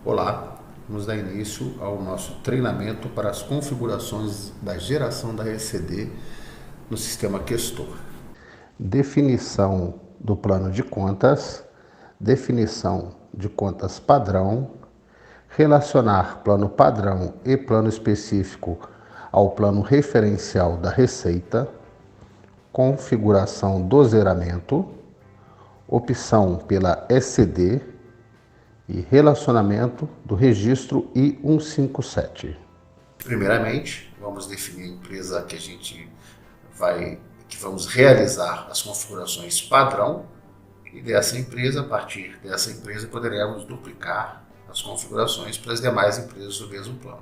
Olá, vamos dar início ao nosso treinamento para as configurações da geração da ECD no sistema Questor. Definição do plano de contas, definição de contas padrão, relacionar plano padrão e plano específico ao plano referencial da receita, configuração do zeramento, opção pela ECD e relacionamento do registro I-157. Primeiramente, vamos definir a empresa que vamos realizar as configurações padrão, e dessa empresa, a partir dessa empresa, poderemos duplicar as configurações para as demais empresas do mesmo plano.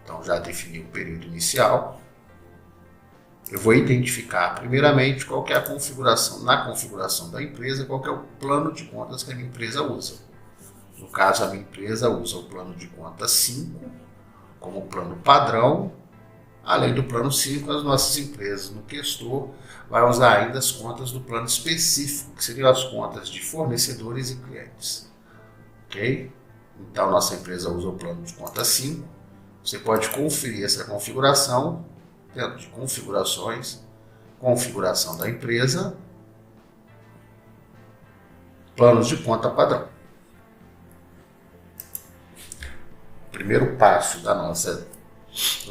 Então, já defini o período inicial. Eu vou identificar primeiramente qual que é a configuração, na configuração da empresa, qual que é o plano de contas que a minha empresa usa. No caso, a minha empresa usa o plano de contas 5 como plano padrão. Além do plano 5, as nossas empresas no Questor vai usar ainda as contas do plano específico, que seriam as contas de fornecedores e clientes. Ok? Então, nossa empresa usa o plano de conta 5. Você pode conferir essa configuração dentro de configurações, configuração da empresa, planos de conta padrão. O primeiro passo do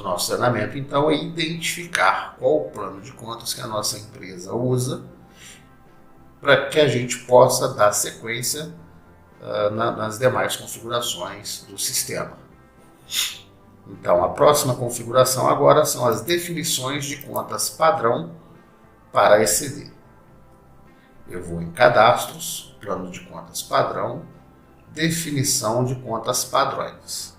nosso treinamento, então, é identificar qual o plano de contas que a nossa empresa usa para que a gente possa dar sequência nas demais configurações do sistema. Então, a próxima configuração agora são as definições de contas padrão para a ECD. Eu vou em cadastros, plano de contas padrão, definição de contas padrões.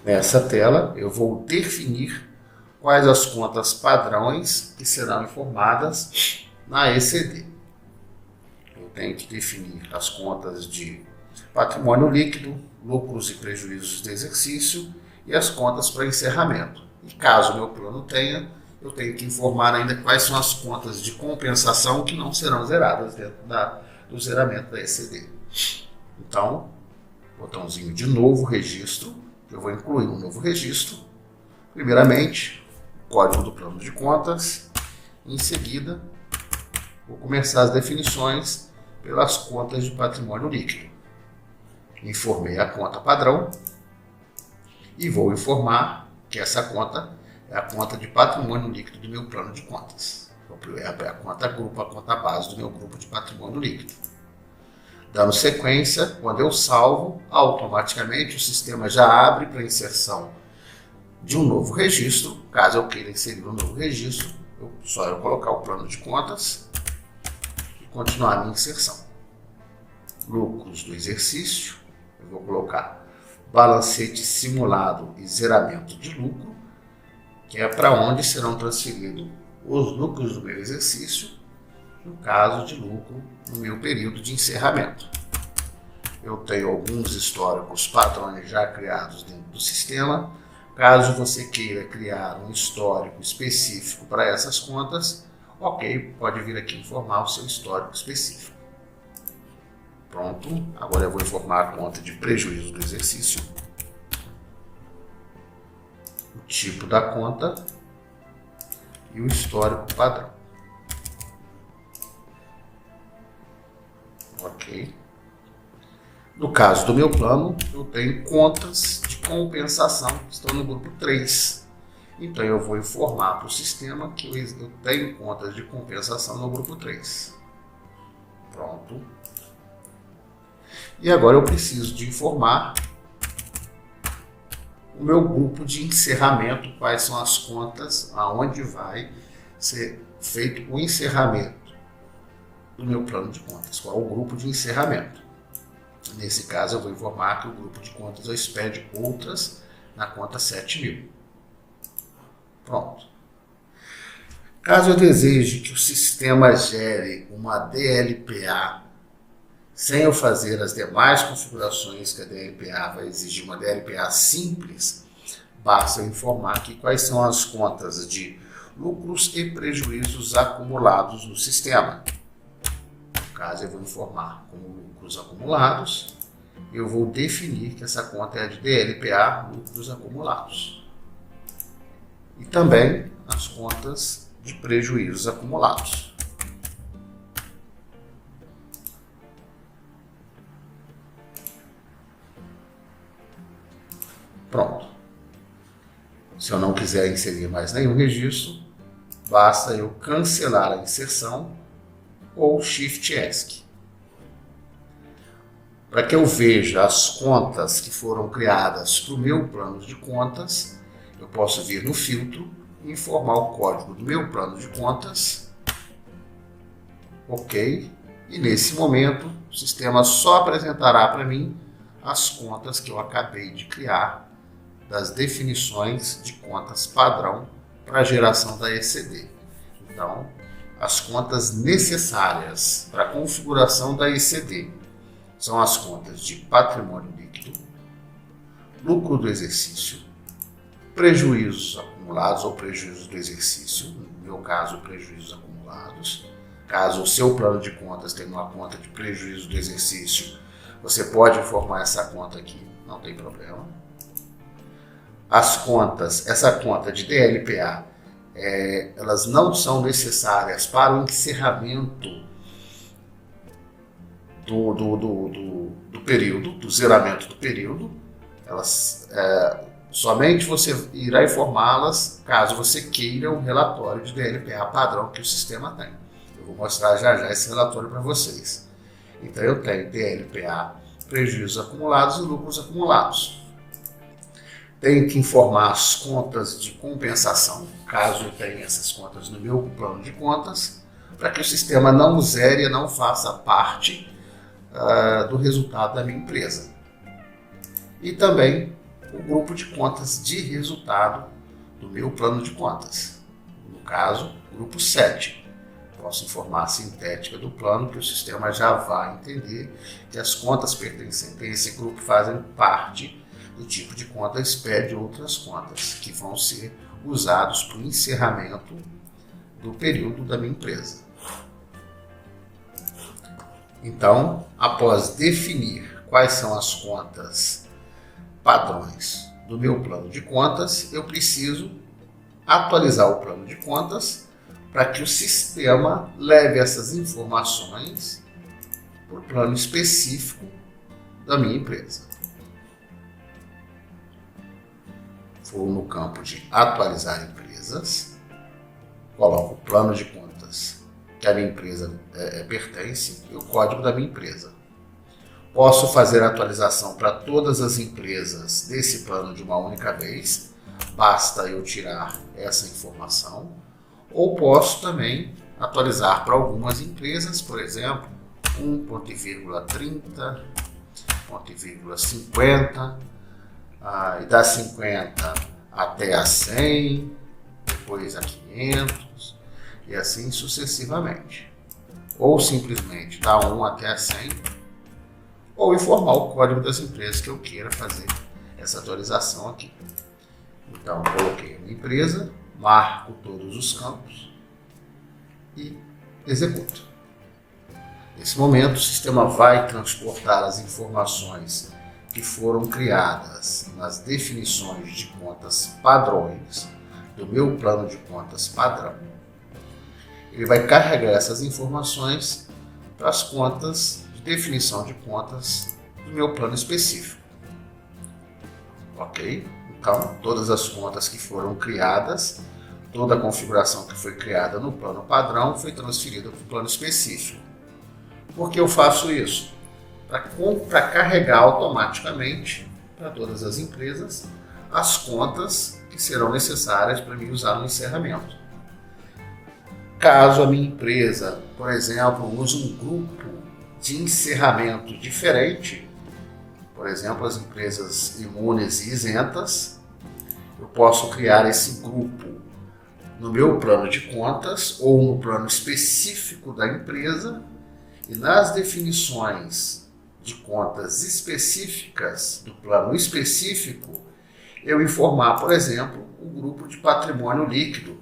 Nessa tela, eu vou definir quais as contas padrões que serão informadas na ECD. Eu tenho que definir as contas de patrimônio líquido, lucros e prejuízos de exercício e as contas para encerramento. E caso o meu plano tenha, eu tenho que informar ainda quais são as contas de compensação que não serão zeradas dentro do zeramento da ECD. Então, botãozinho de novo registro. Eu vou incluir um novo registro. Primeiramente, o código do plano de contas. Em seguida, vou começar as definições pelas contas de patrimônio líquido. Informei a conta padrão e vou informar que essa conta é a conta de patrimônio líquido do meu plano de contas. É a conta grupo, a conta base do meu grupo de patrimônio líquido. Dando sequência, quando eu salvo, automaticamente o sistema já abre para inserção de um novo registro. Caso eu queira inserir um novo registro, só eu colocar o plano de contas e continuar a minha inserção. Lucros do exercício, eu vou colocar balancete simulado e zeramento de lucro, que é para onde serão transferidos os lucros do meu exercício, no caso de lucro no meu período de encerramento. Eu tenho alguns históricos padrões já criados dentro do sistema. Caso você queira criar um histórico específico para essas contas, ok, pode vir aqui informar o seu histórico específico. Pronto, agora eu vou informar a conta de prejuízo do exercício, o tipo da conta e o histórico padrão. Ok. No caso do meu plano, eu tenho contas de compensação que estão no grupo 3. Então, eu vou informar para o sistema que eu tenho contas de compensação no grupo 3. Pronto. E agora eu preciso de informar o meu grupo de encerramento, quais são as contas aonde vai ser feito o encerramento do meu plano de contas, qual é o grupo de encerramento. Nesse caso, eu vou informar que o grupo de contas eu expede outras na conta 7.000. Pronto. Caso eu deseje que o sistema gere uma DLPA sem eu fazer as demais configurações que a DLPA vai exigir, uma DLPA simples, basta eu informar aqui quais são as contas de lucros e prejuízos acumulados no sistema. caso eu vou informar como lucros acumulados, eu vou definir que essa conta é de DLPA, lucros acumulados. E também as contas de prejuízos acumulados. Pronto. Se eu não quiser inserir mais nenhum registro, basta eu cancelar a inserção ou Shift ESC. Para que eu veja as contas que foram criadas para o meu plano de contas, eu posso vir no filtro e informar o código do meu plano de contas. Ok. E nesse momento, o sistema só apresentará para mim as contas que eu acabei de criar das definições de contas padrão para a geração da ECD. Então, as contas necessárias para a configuração da ECD são as contas de patrimônio líquido, lucro do exercício, prejuízos acumulados ou prejuízos do exercício, no meu caso, prejuízos acumulados. Caso o seu plano de contas tenha uma conta de prejuízo do exercício, você pode informar essa conta aqui, não tem problema. As contas, essa conta de DLPA, elas não são necessárias para o encerramento do período, do zeramento do período. Elas, somente você irá informá-las caso você queira um relatório de DLPA padrão que o sistema tem. Eu vou mostrar já já esse relatório para vocês. Então eu tenho DLPA, prejuízos acumulados e lucros acumulados. Tenho que informar as contas de compensação, caso eu tenha essas contas no meu plano de contas, para que o sistema não zere e não faça parte do resultado da minha empresa. E também o grupo de contas de resultado do meu plano de contas. No caso, grupo 7. Posso informar a sintética do plano, que o sistema já vai entender que as contas pertencentes a esse grupo fazem parte do tipo de conta SPE de outras contas, que vão ser usados para o encerramento do período da minha empresa. Então, após definir quais são as contas padrões do meu plano de contas, eu preciso atualizar o plano de contas para que o sistema leve essas informações para o plano específico da minha empresa. Vou no campo de atualizar empresas, coloco o plano de contas que a minha empresa pertence e o código da minha empresa. Posso fazer a atualização para todas as empresas desse plano de uma única vez, basta eu tirar essa informação, ou posso também atualizar para algumas empresas, por exemplo, 1.30, 1.50, e da 50 até a 100, depois a 500 e assim sucessivamente. Ou simplesmente da 1 até a 100, ou informar o código das empresas que eu queira fazer essa atualização aqui. Então, coloquei a minha empresa, marco todos os campos e executo. Nesse momento, o sistema vai transportar as informações que foram criadas nas definições de contas padrões do meu plano de contas padrão. Ele vai carregar essas informações para as contas de definição de contas do meu plano específico. Ok? Então, todas as contas que foram criadas, toda a configuração que foi criada no plano padrão foi transferida para o plano específico. Por que eu faço isso? Para carregar automaticamente para todas as empresas as contas que serão necessárias para mim usar no encerramento. Caso a minha empresa, por exemplo, use um grupo de encerramento diferente, por exemplo, as empresas imunes e isentas, eu posso criar esse grupo no meu plano de contas ou no plano específico da empresa e nas definições de contas específicas do plano específico, eu informar, por exemplo, o grupo de patrimônio líquido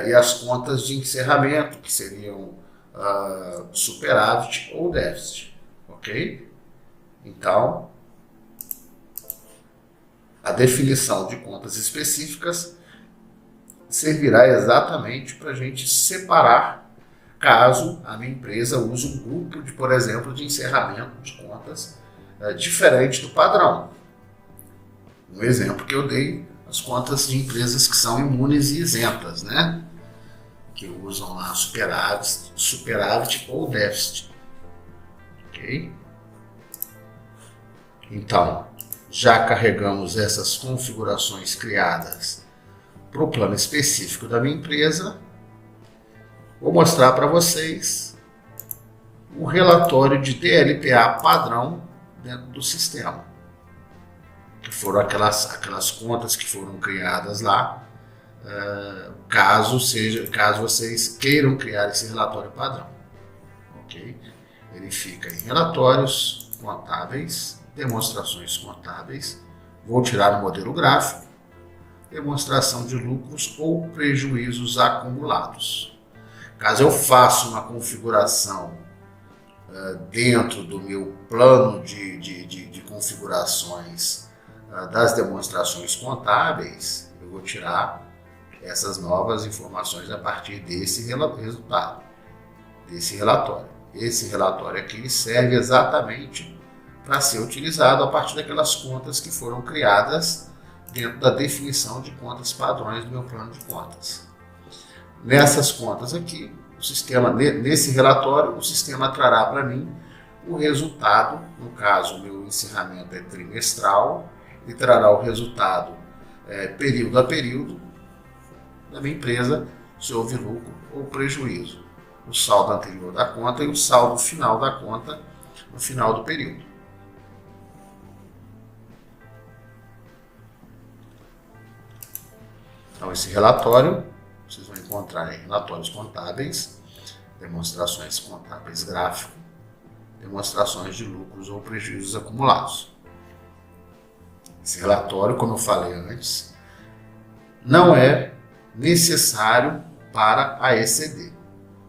e as contas de encerramento, que seriam superávit ou déficit, ok? Então, a definição de contas específicas servirá exatamente para a gente separar caso a minha empresa use um grupo de, por exemplo, de encerramento de contas diferente do padrão. Um exemplo que eu dei, as contas de empresas que são imunes e isentas, né? Que usam lá superávit ou déficit. Ok? Então, já carregamos essas configurações criadas para o plano específico da minha empresa. Vou mostrar para vocês um relatório de DLPA padrão dentro do sistema, que foram aquelas contas que foram criadas lá, caso vocês queiram criar esse relatório padrão. Ok? Ele fica em relatórios contábeis, demonstrações contábeis, vou tirar o modelo gráfico, demonstração de lucros ou prejuízos acumulados. Caso eu faça uma configuração dentro do meu plano de configurações das demonstrações contábeis, eu vou tirar essas novas informações a partir desse resultado, desse relatório. Esse relatório aqui serve exatamente para ser utilizado a partir daquelas contas que foram criadas dentro da definição de contas padrões do meu plano de contas. Nessas contas aqui, o sistema, nesse relatório, o sistema trará para mim o resultado, no caso, o meu encerramento é trimestral, e trará o resultado período a período da minha empresa, se houve lucro ou prejuízo, o saldo anterior da conta e o saldo final da conta no final do período. Então, esse relatório vocês vão encontrar em relatórios contábeis, demonstrações contábeis gráfico, demonstrações de lucros ou prejuízos acumulados. Esse relatório, como eu falei antes, não é necessário para a ECD.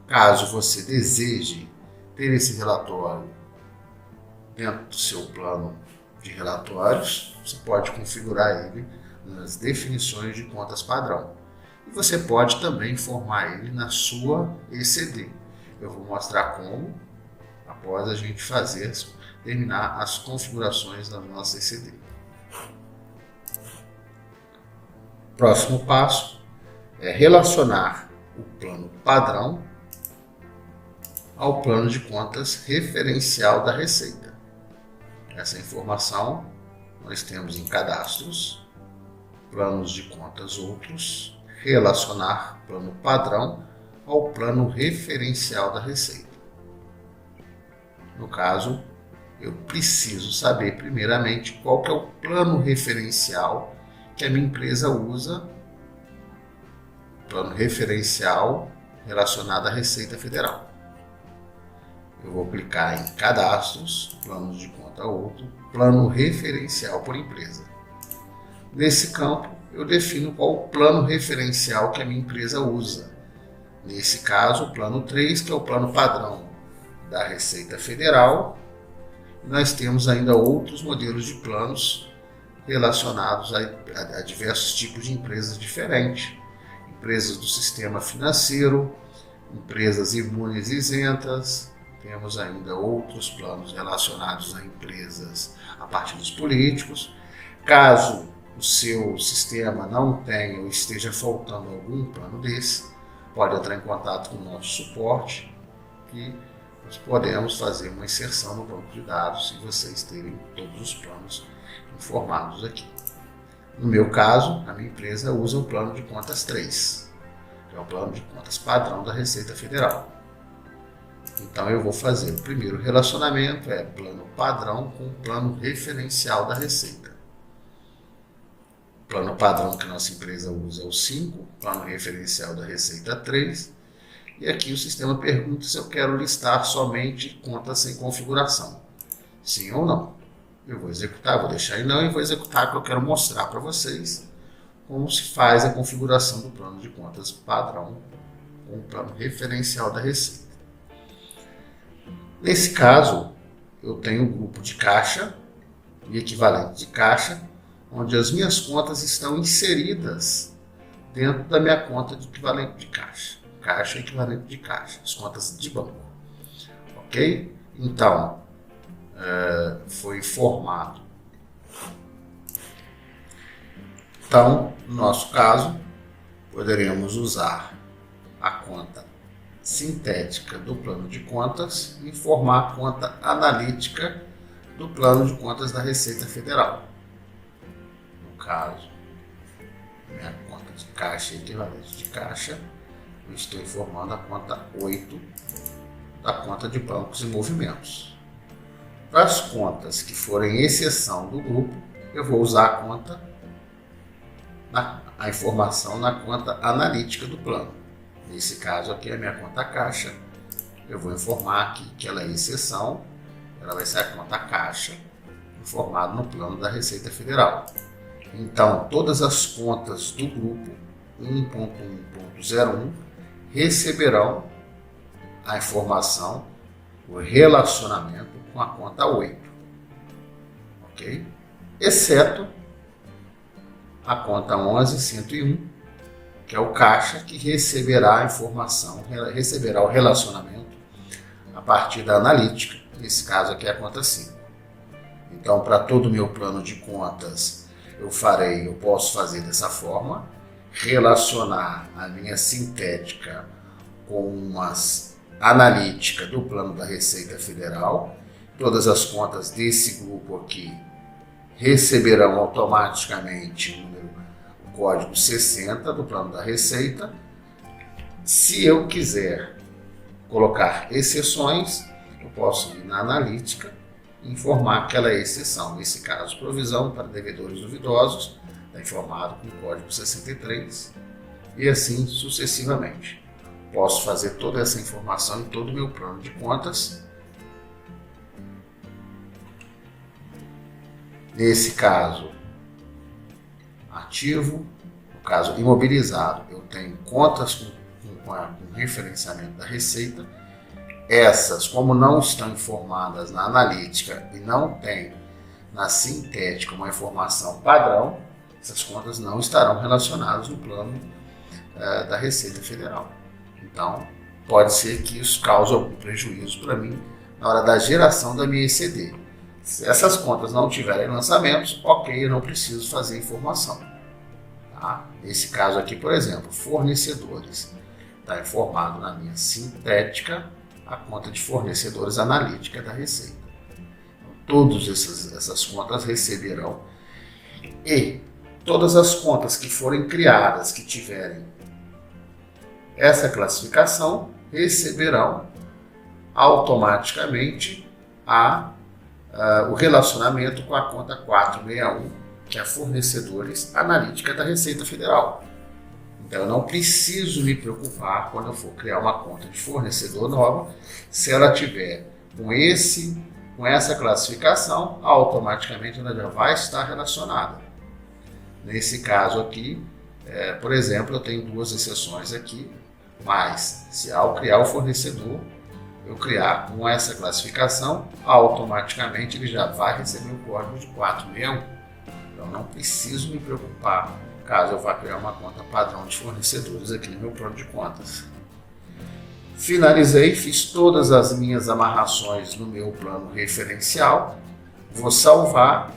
Caso você deseje ter esse relatório dentro do seu plano de relatórios, você pode configurar ele nas definições de contas padrão. E você pode também formar ele na sua ECD. Eu vou mostrar como após a gente terminar as configurações da nossa ECD. Próximo passo é relacionar o plano padrão ao plano de contas referencial da Receita. Essa informação nós temos em cadastros, planos de contas outros, relacionar plano padrão ao plano referencial da Receita. No caso, eu preciso saber primeiramente qual que é o plano referencial que a minha empresa usa, plano referencial relacionado à Receita Federal. Eu vou clicar em cadastros, planos de conta outro, plano referencial por empresa. Nesse campo, eu defino qual o plano referencial que a minha empresa usa. Nesse caso, o plano 3, que é o plano padrão da Receita Federal. Nós temos ainda outros modelos de planos relacionados a diversos tipos de empresas diferentes. Empresas do sistema financeiro, empresas imunes e isentas. Temos ainda outros planos relacionados a empresas, a partidos políticos. Caso o seu sistema não tenha ou esteja faltando algum plano desse, pode entrar em contato com o nosso suporte, que nós podemos fazer uma inserção no banco de dados e vocês terem todos os planos informados aqui. No meu caso, a minha empresa usa o plano de contas 3, que é o plano de contas padrão da Receita Federal. Então eu vou fazer o primeiro relacionamento, é plano padrão com o plano referencial da Receita. O plano padrão que a nossa empresa usa é o 5, plano referencial da Receita 3. E aqui o sistema pergunta se eu quero listar somente contas sem configuração. Sim ou não. Eu vou executar, vou deixar em não e vou executar, porque eu quero mostrar para vocês como se faz a configuração do plano de contas padrão com o plano referencial da Receita. Nesse caso, eu tenho um grupo de caixa e equivalente de caixa, onde as minhas contas estão inseridas dentro da minha conta de equivalente de caixa. Caixa e equivalente de caixa, as contas de banco. Ok? Então, foi formado. Então, no nosso caso, poderíamos usar a conta sintética do plano de contas e formar a conta analítica do plano de contas da Receita Federal. No caso, minha conta de caixa e equivalente de caixa, eu estou informando a conta 8 da conta de bancos e movimentos. Para as contas que forem exceção do grupo, eu vou usar a conta, a informação na conta analítica do plano. Nesse caso aqui, a minha conta caixa, eu vou informar aqui que ela é exceção, ela vai ser a conta caixa, informada no plano da Receita Federal. Então, todas as contas do grupo 1.1.01 receberão a informação, o relacionamento com a conta 8, ok? Exceto a conta 11.101, que é o caixa, que receberá a informação, receberá o relacionamento a partir da analítica, nesse caso aqui é a conta 5. Então, para todo o meu plano de contas, eu posso fazer dessa forma, relacionar a minha sintética com uma analítica do plano da Receita Federal. Todas as contas desse grupo aqui receberão automaticamente o código 60 do plano da Receita. Se eu quiser colocar exceções, eu posso ir na analítica e informar que ela é exceção. Nesse caso, provisão para devedores duvidosos, está informado com o código 63 e assim sucessivamente. Posso fazer toda essa informação em todo o meu plano de contas. Nesse caso, ativo, no caso imobilizado, eu tenho contas com referenciamento da Receita. Essas, como não estão informadas na analítica e não tem na sintética uma informação padrão, essas contas não estarão relacionadas no plano da Receita Federal. Então, pode ser que isso cause algum prejuízo para mim na hora da geração da minha ECD. Se essas contas não tiverem lançamentos, ok, eu não preciso fazer informação. Tá? Nesse caso aqui, por exemplo, fornecedores. Está informado na minha sintética a conta de fornecedores analítica da Receita. Então, todas essas contas receberão, e todas as contas que forem criadas, que tiverem essa classificação, receberão automaticamente o relacionamento com a conta 461, que é fornecedores analítica da Receita Federal. Então, eu não preciso me preocupar quando eu for criar uma conta de fornecedor nova, se ela tiver com essa classificação, automaticamente ela já vai estar relacionada. Nesse caso aqui, por exemplo, eu tenho duas exceções aqui, mas se ao criar o fornecedor, eu criar com essa classificação, automaticamente ele já vai receber o código de 461. Então, não preciso me preocupar caso eu vá criar uma conta padrão de fornecedores aqui no meu plano de contas. Finalizei, fiz todas as minhas amarrações no meu plano referencial, vou salvar.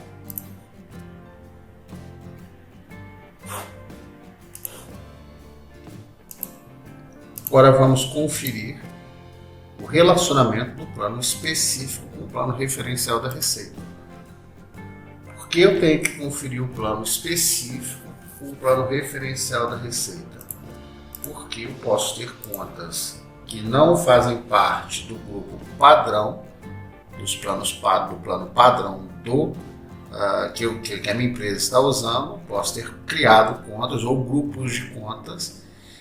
Agora vamos conferir o relacionamento do plano específico com o plano referencial da Receita. Por que eu tenho que conferir o plano específico com o plano referencial da Receita? Porque eu posso ter contas que não fazem parte do grupo padrão, do plano padrão que a minha empresa está usando. Posso ter criado contas ou grupos de contas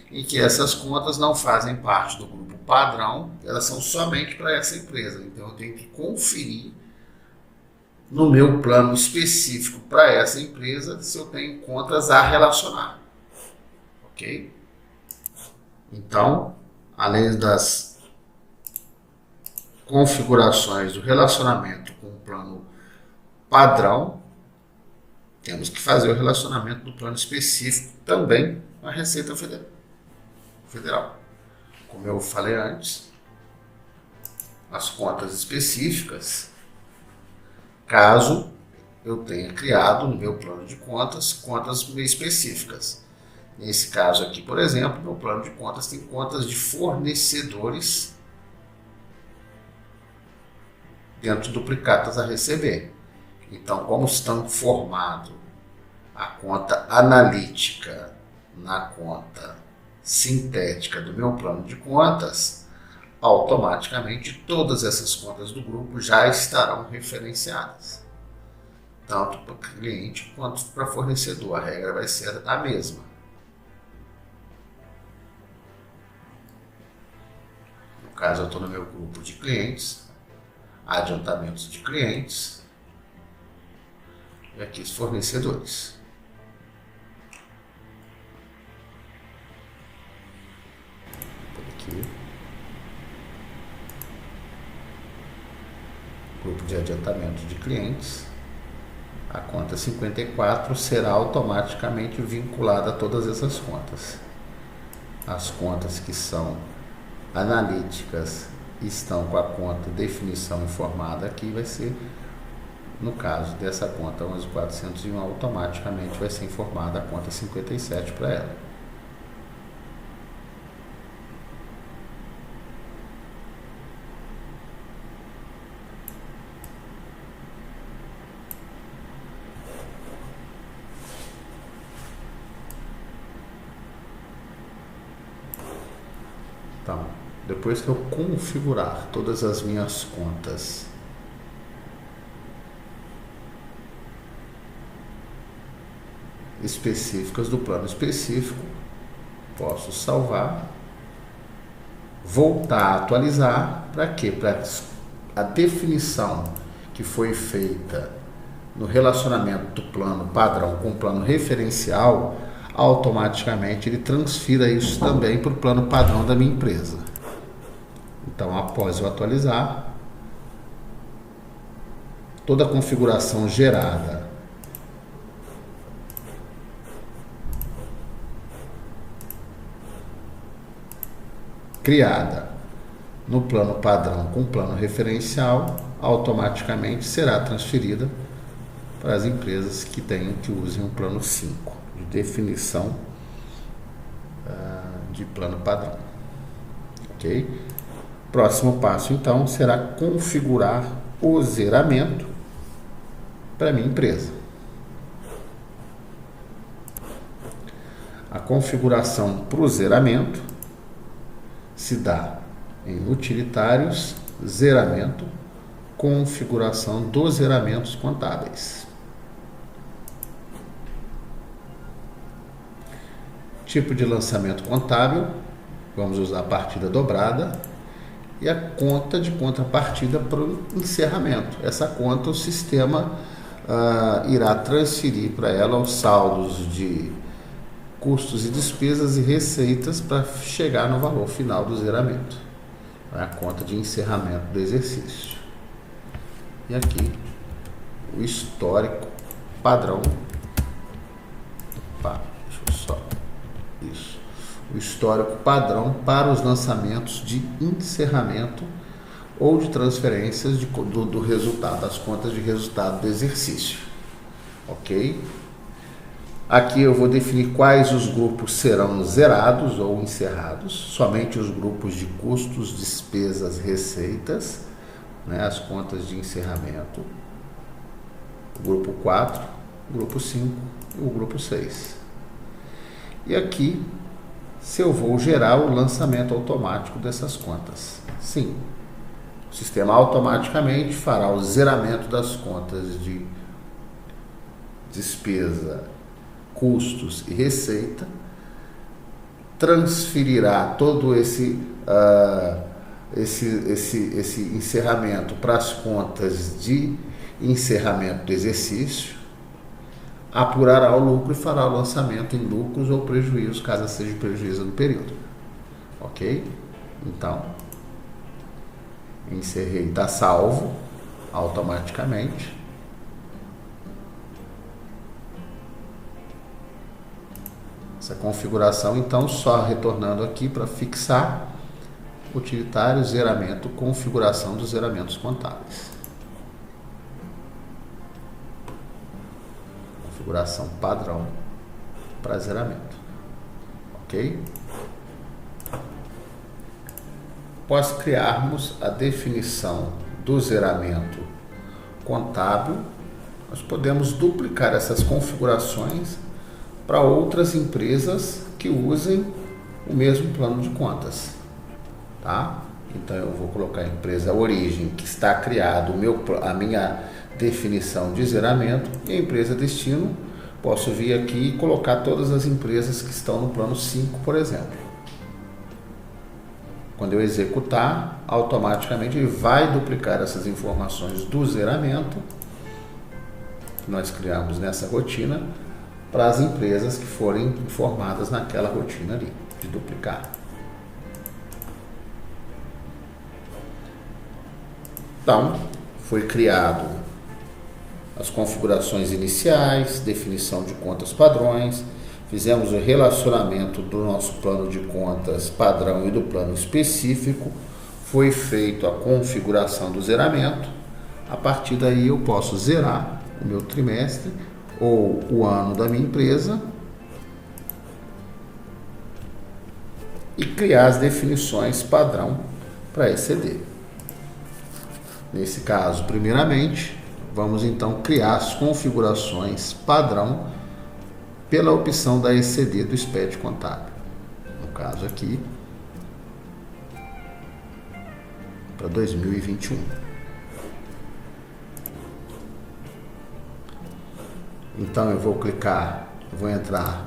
em que essas contas não fazem parte do grupo padrão, elas são somente para essa empresa. Então eu tenho que conferir no meu plano específico para essa empresa se eu tenho contas a relacionar. Ok? Então, além das configurações do relacionamento com o plano padrão, temos que fazer o relacionamento do plano específico também com a Receita Federal. Como eu falei antes, as contas específicas, caso eu tenha criado no meu plano de contas, contas específicas. Nesse caso aqui, por exemplo, meu plano de contas tem contas de fornecedores dentro de duplicatas a receber. Então, como estão formados a conta analítica na conta sintética do meu plano de contas, automaticamente todas essas contas do grupo já estarão referenciadas, tanto para cliente quanto para fornecedor. A regra vai ser a mesma. No caso, eu estou no meu grupo de clientes, adiantamentos de clientes, e aqui os fornecedores. Aqui, grupo de adiantamento de clientes, a conta 54 será automaticamente vinculada a todas essas contas. As contas que são analíticas estão com a conta definição informada aqui, vai ser, no caso dessa conta 11.401, automaticamente vai ser informada a conta 57 para ela. Então, depois que eu configurar todas as minhas contas específicas do plano específico, posso salvar, voltar a atualizar. Para quê? Para a definição que foi feita no relacionamento do plano padrão com o plano referencial, automaticamente ele transfira isso também para o plano padrão da minha empresa. Então, após eu atualizar, toda a configuração gerada criada no plano padrão com o plano referencial, automaticamente será transferida para as empresas que usem o plano 5 de definição de plano padrão. Ok? Próximo passo, então, será configurar o zeramento para a minha empresa. A configuração para o zeramento se dá em utilitários, zeramento, configuração dos zeramentos contábeis. Tipo de lançamento contábil, vamos usar a partida dobrada, e a conta de contrapartida para o encerramento. Essa conta o sistema irá transferir para ela os saldos de custos e despesas e receitas para chegar no valor final do zeramento. É a conta de encerramento do exercício. E aqui o histórico padrão. O histórico padrão para os lançamentos de encerramento ou de transferências do resultado, das contas de resultado do exercício. Ok? Aqui eu vou definir quais os grupos serão zerados ou encerrados, somente os grupos de custos, despesas, receitas, né, as contas de encerramento, o grupo 4, o grupo 5 e o grupo 6. E aqui, se eu vou gerar o lançamento automático dessas contas. Sim, o sistema automaticamente fará o zeramento das contas de despesa, custos e receita, transferirá todo esse encerramento para as contas de encerramento do exercício, apurará o lucro e fará o lançamento em lucros ou prejuízos, caso seja prejuízo no período. Ok? Então, Encerrei, está salvo automaticamente. Essa configuração, então, só retornando aqui para fixar, utilitário, zeramento, configuração dos zeramentos contábeis. Configuração padrão para zeramento. Ok? Após criarmos a definição do zeramento contábil, nós podemos duplicar essas configurações para outras empresas que usem o mesmo plano de contas, tá? Então eu vou colocar a empresa origem, que está criado a minha definição de zeramento, e a empresa destino, posso vir aqui e colocar todas as empresas que estão no plano 5, por exemplo. Quando eu executar, automaticamente ele vai duplicar essas informações do zeramento que nós criamos nessa rotina para as empresas que forem informadas naquela rotina ali, de duplicar. Então, foi criado as configurações iniciais, definição de contas padrões, fizemos o relacionamento do nosso plano de contas padrão e do plano específico, foi feita a configuração do zeramento. A partir daí eu posso zerar o meu trimestre ou o ano da minha empresa e criar as definições padrão para ECD. Nesse caso, primeiramente, vamos então criar as configurações padrão pela opção da ECD do SPED contábil. No caso aqui, para 2021. Então eu vou clicar, vou entrar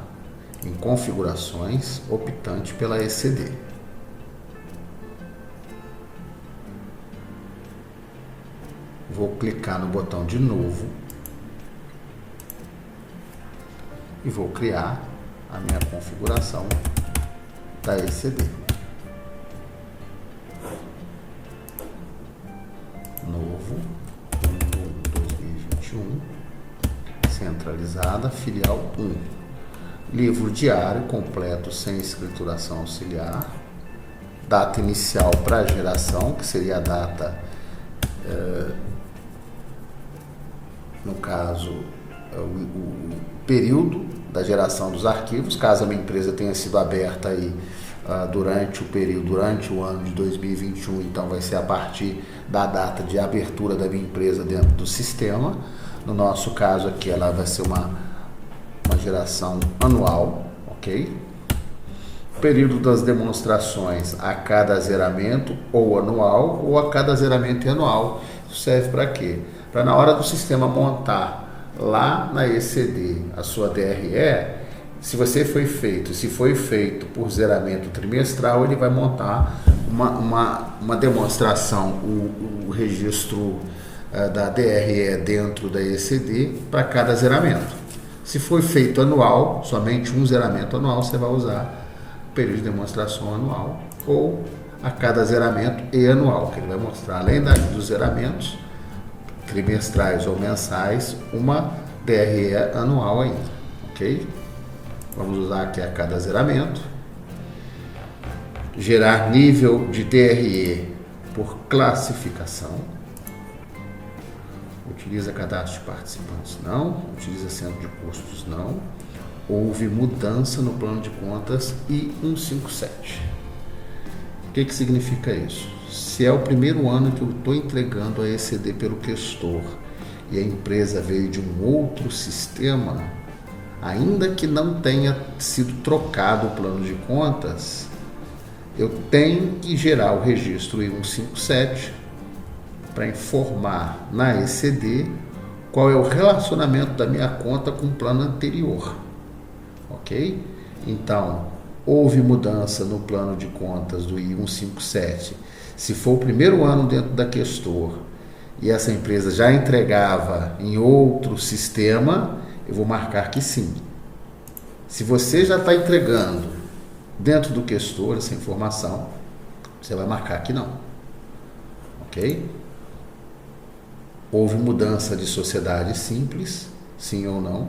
em configurações, optante pela ECD. Vou clicar no botão de novo e vou criar a minha configuração da ECD. Novo, 2021, centralizada, filial 1. Livro diário completo sem escrituração auxiliar. Data inicial para geração, que seria a data, no caso, o período da geração dos arquivos, caso a minha empresa tenha sido aberta aí durante o ano de 2021, então vai ser a partir da data de abertura da minha empresa dentro do sistema. No nosso caso aqui, ela vai ser uma geração anual, ok? Período das demonstrações a cada zeramento ou anual, ou a cada zeramento e anual. Isso serve para quê? Para na hora do sistema montar lá na ECD a sua DRE, se foi feito por zeramento trimestral, ele vai montar uma demonstração, o registro da DRE dentro da ECD para cada zeramento. Se foi feito anual, somente um zeramento anual, você vai usar o período de demonstração anual, ou a cada zeramento e anual, que ele vai mostrar, além dos zeramentos trimestrais ou mensais, uma DRE anual ainda, ok? Vamos usar aqui a cada zeramento. Gerar nível de DRE por classificação. Utiliza cadastro de participantes? Não. Utiliza centro de custos? Não. Houve mudança no plano de contas I-157. O que significa isso? Se é o primeiro ano que eu estou entregando a ECD pelo questor e a empresa veio de um outro sistema, ainda que não tenha sido trocado o plano de contas, eu tenho que gerar o registro I-157 para informar na ECD qual é o relacionamento da minha conta com o plano anterior, ok? Então, houve mudança no plano de contas do I-157. Se for o primeiro ano dentro da questor e essa empresa já entregava em outro sistema, eu vou marcar que sim. Se você já está entregando dentro do questor essa informação, você vai marcar que não. ok? Houve mudança de sociedade simples, sim ou não.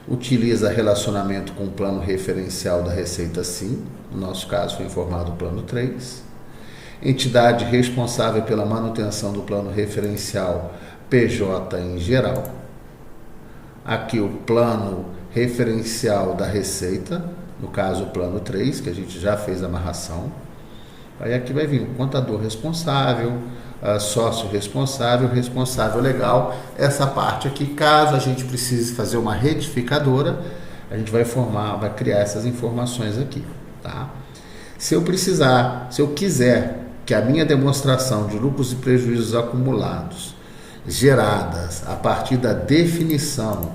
Utiliza relacionamento com o plano referencial da Receita, sim. No nosso caso, foi informado o plano 3. Entidade responsável pela manutenção do plano referencial, PJ em geral. Aqui o plano referencial da Receita, no caso o plano 3, que a gente já fez a amarração. Aí aqui vai vir o contador responsável, sócio responsável, responsável legal. Essa parte aqui, caso a gente precise fazer uma retificadora, a gente vai criar essas informações aqui, tá? Se eu quiser que a minha demonstração de lucros e prejuízos acumulados, geradas a partir da definição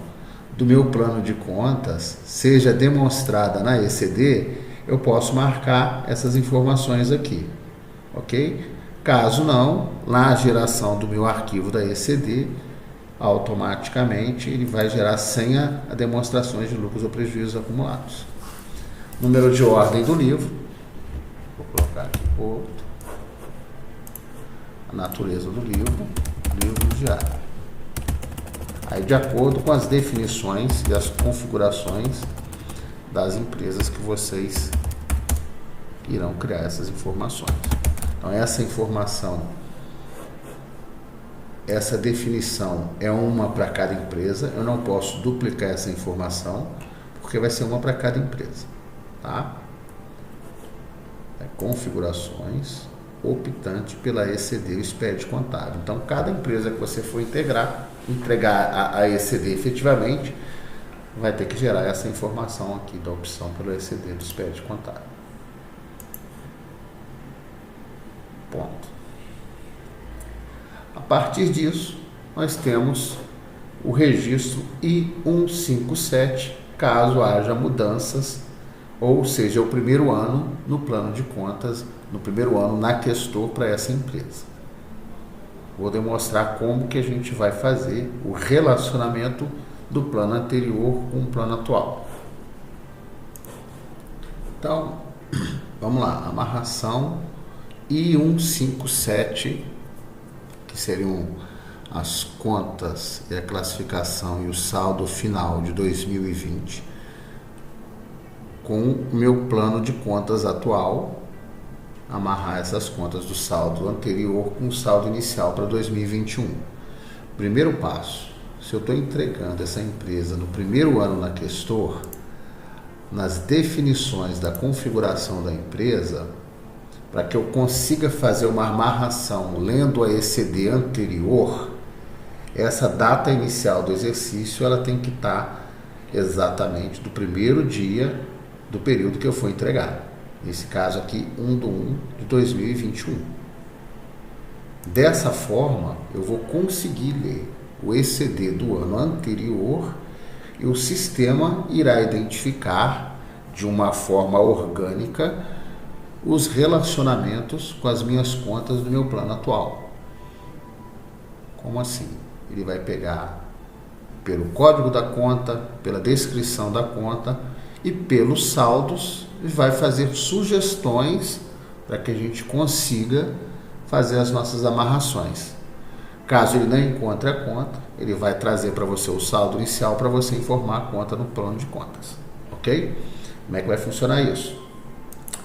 do meu plano de contas, seja demonstrada na ECD, eu posso marcar essas informações aqui, ok? Caso não, na geração do meu arquivo da ECD, automaticamente ele vai gerar sem a demonstrações de lucros ou prejuízos acumulados. Número de ordem do livro, vou colocar aqui outro. A natureza do livro diário. Aí, de acordo com as definições e as configurações das empresas que vocês irão criar essas informações. Então, essa informação, essa definição é uma para cada empresa. Eu não posso duplicar essa informação, porque vai ser uma para cada empresa, tá? Configurações, optante pela ECD, o SPED contábil. Então, cada empresa que você for entregar a ECD efetivamente, vai ter que gerar essa informação aqui da opção pelo ECD do SPED contábil. Ponto. A partir disso, nós temos o registro I-157, caso haja mudanças, ou seja, o primeiro ano no plano de contas, no primeiro ano na Questor para essa empresa. Vou demonstrar como que a gente vai fazer o relacionamento do plano anterior com o plano atual. Então, vamos lá, amarração I-157, que seriam as contas e a classificação e o saldo final de 2020, com o meu plano de contas atual, amarrar essas contas do saldo anterior com o saldo inicial para 2021. Primeiro passo, se eu estou entregando essa empresa no primeiro ano na Questor, nas definições da configuração da empresa, para que eu consiga fazer uma amarração lendo a ECD anterior, essa data inicial do exercício ela tem que estar exatamente do primeiro dia do período que eu for entregar. Nesse caso aqui, 1/1 de 2021. Dessa forma, eu vou conseguir ler o ECD do ano anterior e o sistema irá identificar de uma forma orgânica os relacionamentos com as minhas contas do meu plano atual. Como assim? Ele vai pegar pelo código da conta, pela descrição da conta e pelos saldos e vai fazer sugestões para que a gente consiga fazer as nossas amarrações. Caso ele não encontre a conta, ele vai trazer para você o saldo inicial para você informar a conta no plano de contas, ok? Como é que vai funcionar isso?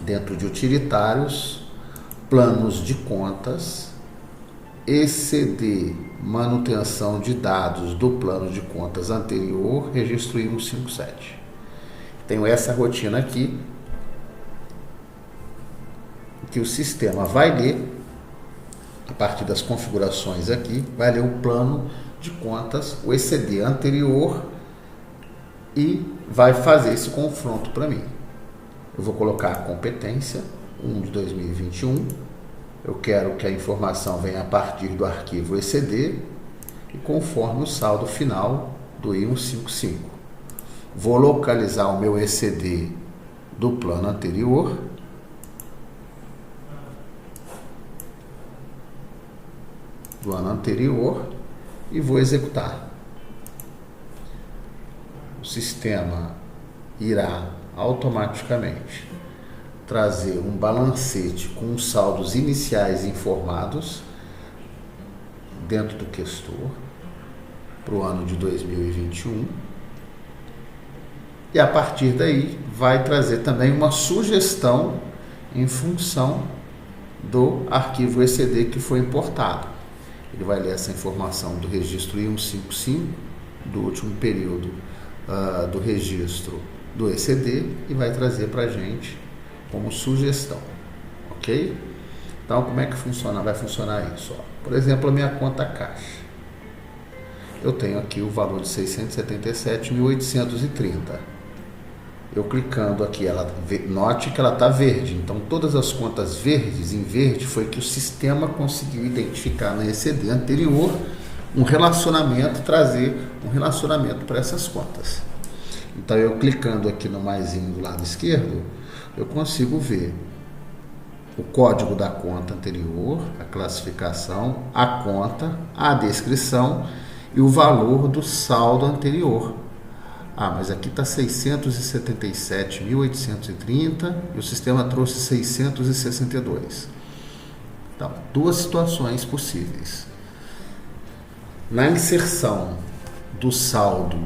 Dentro de utilitários, planos de contas, ECD, manutenção de dados do plano de contas anterior, registro I-157. Tenho essa rotina aqui, que o sistema vai ler, a partir das configurações aqui, vai ler o plano de contas, o ECD anterior, e vai fazer esse confronto para mim. Eu vou colocar a competência 1 de 2021, eu quero que a informação venha a partir do arquivo ECD e conforme o saldo final do I-155. Vou localizar o meu ECD do plano anterior, do ano anterior, e vou executar. O sistema irá automaticamente trazer um balancete com os saldos iniciais informados dentro do questor para o ano de 2021. E a partir daí vai trazer também uma sugestão em função do arquivo ECD que foi importado. Ele vai ler essa informação do registro I155, do último período do registro do ECD, e vai trazer para a gente como sugestão, ok? Então, como é que funciona? Vai funcionar isso. Ó. Por exemplo, a minha conta caixa. Eu tenho aqui o valor de 677.830. Eu clicando aqui, note que ela está verde. Então, todas as contas verdes, em verde, foi que o sistema conseguiu identificar na ECD anterior um relacionamento, trazer um relacionamento para essas contas. Então, eu clicando aqui no maisinho do lado esquerdo, eu consigo ver o código da conta anterior, a classificação, a conta, a descrição e o valor do saldo anterior. Ah, mas aqui está 677.830 e o sistema trouxe 662. Então, duas situações possíveis. Na inserção do saldo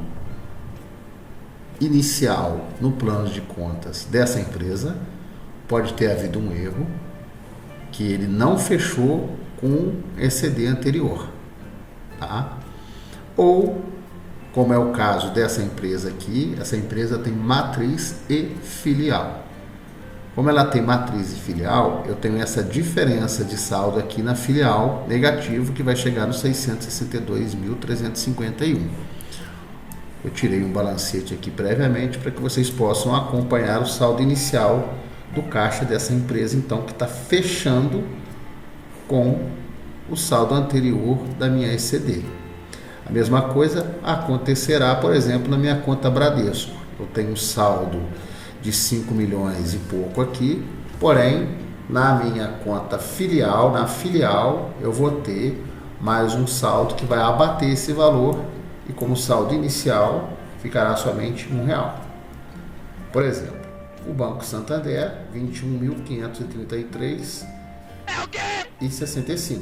inicial no plano de contas dessa empresa, pode ter havido um erro, que ele não fechou com o ECD anterior, tá? Ou, como é o caso dessa empresa aqui, essa empresa tem matriz e filial. Como ela tem matriz e filial, eu tenho essa diferença de saldo aqui na filial negativo, que vai chegar nos 662.351. Eu tirei um balancete aqui previamente para que vocês possam acompanhar o saldo inicial do caixa dessa empresa, então, que está fechando com o saldo anterior da minha ECD. A mesma coisa acontecerá, por exemplo, na minha conta Bradesco. Eu tenho um saldo de 5 milhões e pouco aqui, porém, na minha conta filial, na filial, eu vou ter mais um saldo que vai abater esse valor, e como saldo inicial ficará somente R$1. Por exemplo, o Banco Santander, 21.533,65.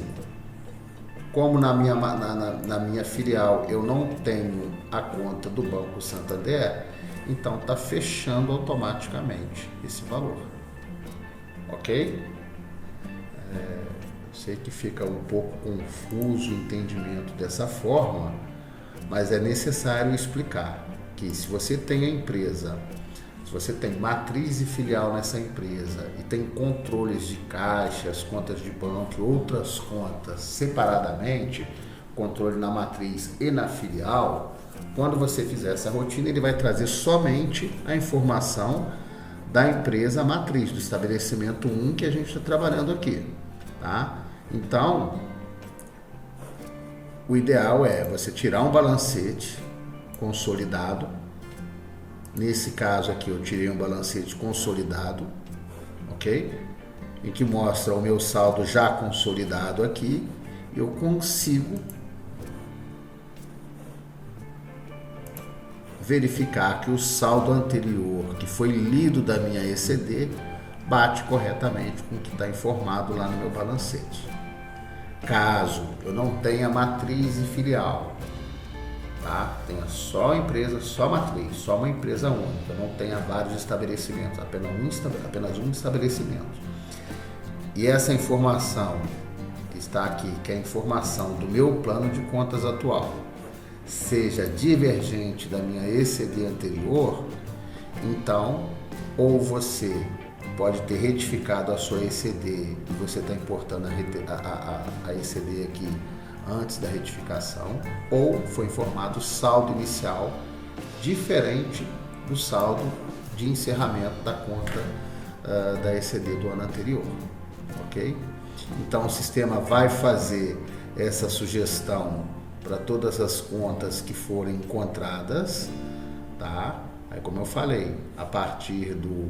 Como na minha filial eu não tenho a conta do Banco Santander, então está fechando automaticamente esse valor. Ok? Sei que fica um pouco confuso o entendimento dessa forma, mas é necessário explicar que se você tem a empresa, se você tem matriz e filial nessa empresa e tem controles de caixa, as contas de banco e outras contas separadamente, controle na matriz e na filial, quando você fizer essa rotina, ele vai trazer somente a informação da empresa matriz, do estabelecimento 1 que a gente está trabalhando aqui, tá? Então, o ideal é você tirar um balancete consolidado. Nesse caso aqui eu tirei um balancete consolidado, ok? Em que mostra o meu saldo já consolidado aqui. Eu consigo verificar que o saldo anterior, que foi lido da minha ECD, bate corretamente com o que está informado lá no meu balancete. Caso eu não tenha matriz e filial, tá? Tenha só empresa, só matriz, só uma empresa única, não tenha vários estabelecimentos, apenas um estabelecimento. E essa informação que está aqui, que é a informação do meu plano de contas atual, seja divergente da minha ECD anterior, então, ou você pode ter retificado a sua ECD e você está importando a ECD aqui antes da retificação, ou foi informado o saldo inicial diferente do saldo de encerramento da conta da ECD do ano anterior, ok? Então o sistema vai fazer essa sugestão para todas as contas que forem encontradas, tá? Aí, como eu falei, a partir do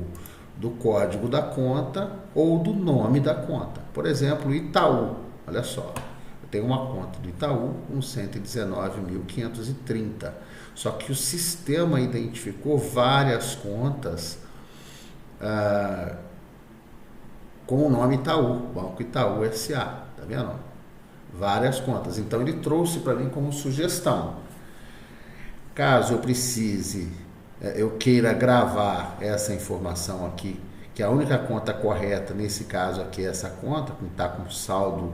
código da conta ou do nome da conta. Por exemplo, Itaú, olha só, eu tenho uma conta do Itaú com 119.530, só que o sistema identificou várias contas com o nome Itaú, Banco Itaú S.A., tá vendo? várias contas. Então ele trouxe para mim como sugestão. Caso eu precise, eu queira gravar essa informação aqui, que a única conta correta nesse caso aqui é essa conta, que está com saldo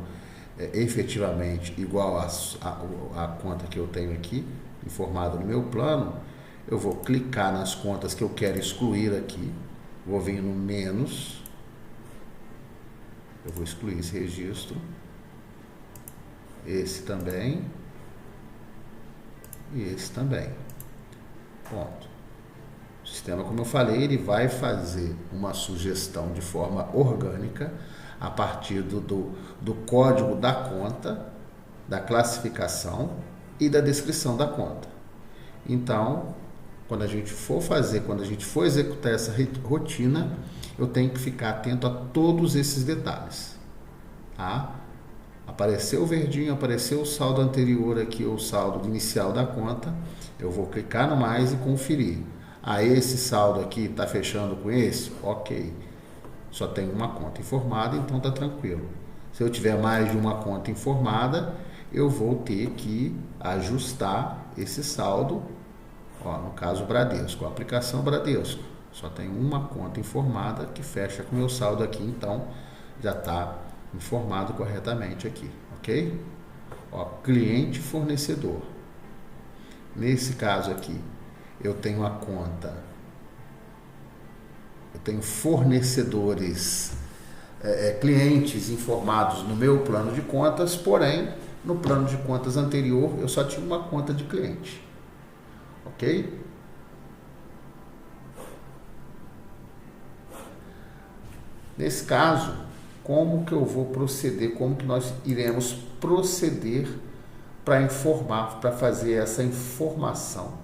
efetivamente igual a conta que eu tenho aqui, informada no meu plano, eu vou clicar nas contas que eu quero excluir aqui, vou vir no menos, eu vou excluir esse registro, esse também e esse também. Ponto. O sistema, como eu falei, ele vai fazer uma sugestão de forma orgânica a partir do código da conta, da classificação e da descrição da conta. Então, quando a gente for executar essa rotina, eu tenho que ficar atento a todos esses detalhes. Tá? Apareceu o verdinho, apareceu o saldo anterior aqui, ou o saldo inicial da conta, eu vou clicar no mais e conferir. Esse saldo aqui está fechando com esse? Ok. Só tem uma conta informada, então está tranquilo. Se eu tiver mais de uma conta informada, eu vou ter que ajustar esse saldo. No caso Bradesco, a aplicação Bradesco, só tem uma conta informada que fecha com o meu saldo aqui, então já está informado corretamente aqui, ok? Cliente fornecedor. Nesse caso aqui, eu tenho a conta, eu tenho fornecedores, clientes informados no meu plano de contas, porém, no plano de contas anterior, eu só tinha uma conta de cliente. Ok? Nesse caso, como que eu vou proceder? Como que nós iremos proceder para informar, para fazer essa informação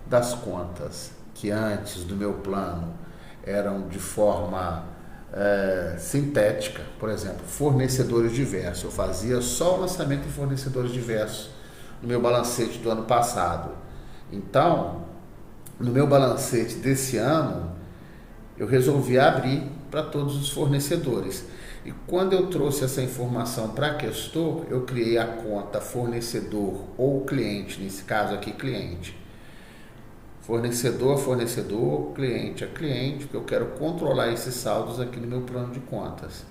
das contas que antes do meu plano eram de forma sintética, por exemplo, fornecedores diversos. Eu fazia só o lançamento de fornecedores diversos no meu balancete do ano passado. Então, no meu balancete desse ano, eu resolvi abrir para todos os fornecedores. E quando eu trouxe essa informação para a Questor, eu criei a conta fornecedor ou cliente, nesse caso aqui cliente. Fornecedor a fornecedor, cliente a cliente, porque eu quero controlar esses saldos aqui no meu plano de contas.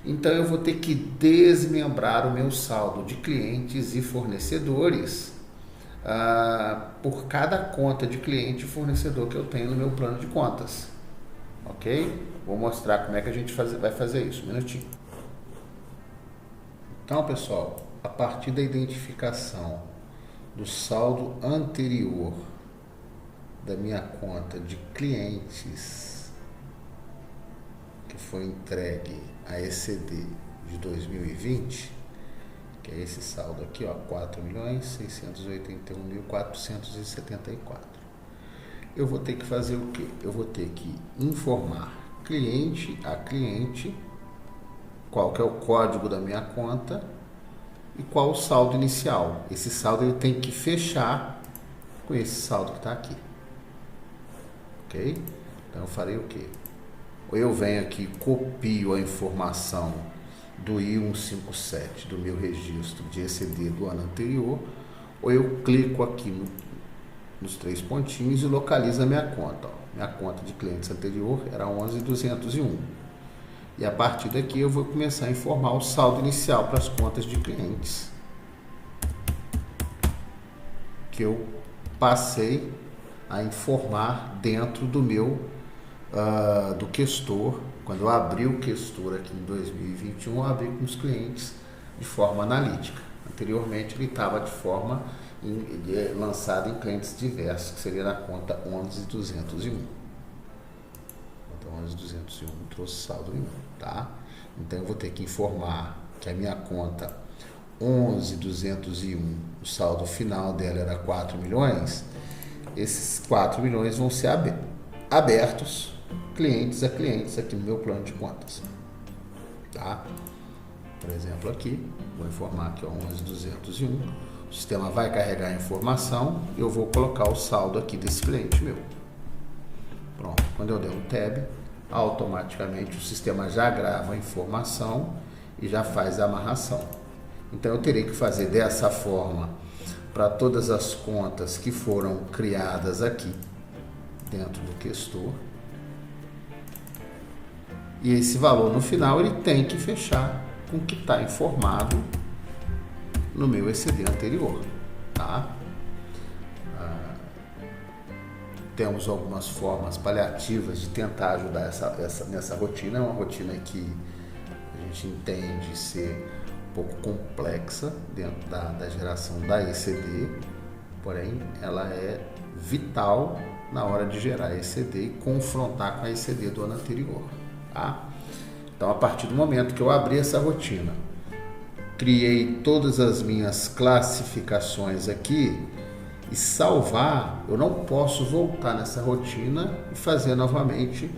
Então eu vou ter que desmembrar o meu saldo de clientes e fornecedores por cada conta de cliente e fornecedor que eu tenho no meu plano de contas. Ok? Vou mostrar como é que a gente vai fazer isso. Um minutinho. Então, pessoal, a partir da identificação do saldo anterior da minha conta de clientes que foi entregue a ECD de 2020, que é esse saldo aqui, 4.681.474. Eu vou ter que fazer o quê? Eu vou ter que informar cliente a cliente qual que é o código da minha conta e qual o saldo inicial. Esse saldo ele tem que fechar com esse saldo que está aqui. Ok? Então eu farei o quê? Ou eu venho aqui, copio a informação do I-157 do meu registro de ECD do ano anterior, ou eu clico aqui nos 3 pontinhos e localizo a minha conta. Minha conta de clientes anterior era 11.201. E a partir daqui eu vou começar a informar o saldo inicial para as contas de clientes que eu passei a informar dentro do meu do Questor. Quando eu abri o Questor aqui em 2021, eu abri com os clientes de forma analítica. Anteriormente ele estava de forma lançado em clientes diversos, que seria na conta 11.201. Então 11.201 trouxe saldo nenhum, tá? Então eu vou ter que informar que a minha conta 11.201, o saldo final dela era 4 milhões. Esses 4 milhões vão ser abertos clientes a clientes aqui no meu plano de contas, tá? Por exemplo, aqui, vou informar que é 11.201, o sistema vai carregar a informação e eu vou colocar o saldo aqui desse cliente meu. Pronto, quando eu der um tab, automaticamente o sistema já grava a informação e já faz a amarração. Então eu terei que fazer dessa forma para todas as contas que foram criadas aqui dentro do questor. E esse valor no final ele tem que fechar com o que está informado no meu ECD anterior, tá? Temos algumas formas paliativas de tentar ajudar nessa rotina. É uma rotina que a gente entende ser um pouco complexa dentro da geração da ECD, porém ela é vital na hora de gerar ECD e confrontar com a ECD do ano anterior, tá? Então, a partir do momento que eu abri essa rotina, criei todas as minhas classificações aqui e salvar, eu não posso voltar nessa rotina e fazer novamente,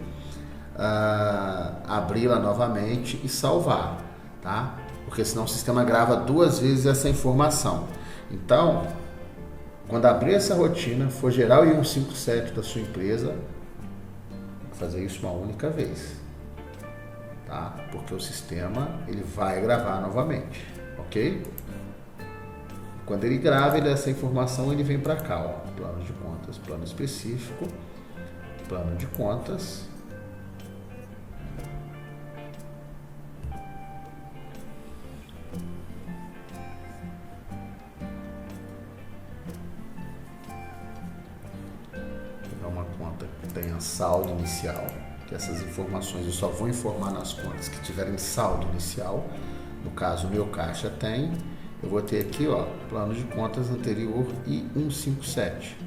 abri-la novamente e salvar, tá? Porque senão o sistema grava 2 vezes essa informação. Então, quando abrir essa rotina, for gerar o I157 da sua empresa, fazer isso uma única vez, tá? Porque o sistema ele vai gravar novamente, ok? Quando ele grava, essa informação ele vem para cá, ó, plano de contas, plano específico, plano de contas. É uma conta que tenha saldo inicial, que essas informações eu só vou informar nas contas que tiverem saldo inicial. No caso, o meu caixa tem. Eu vou ter aqui, ó, plano de contas anterior e 157.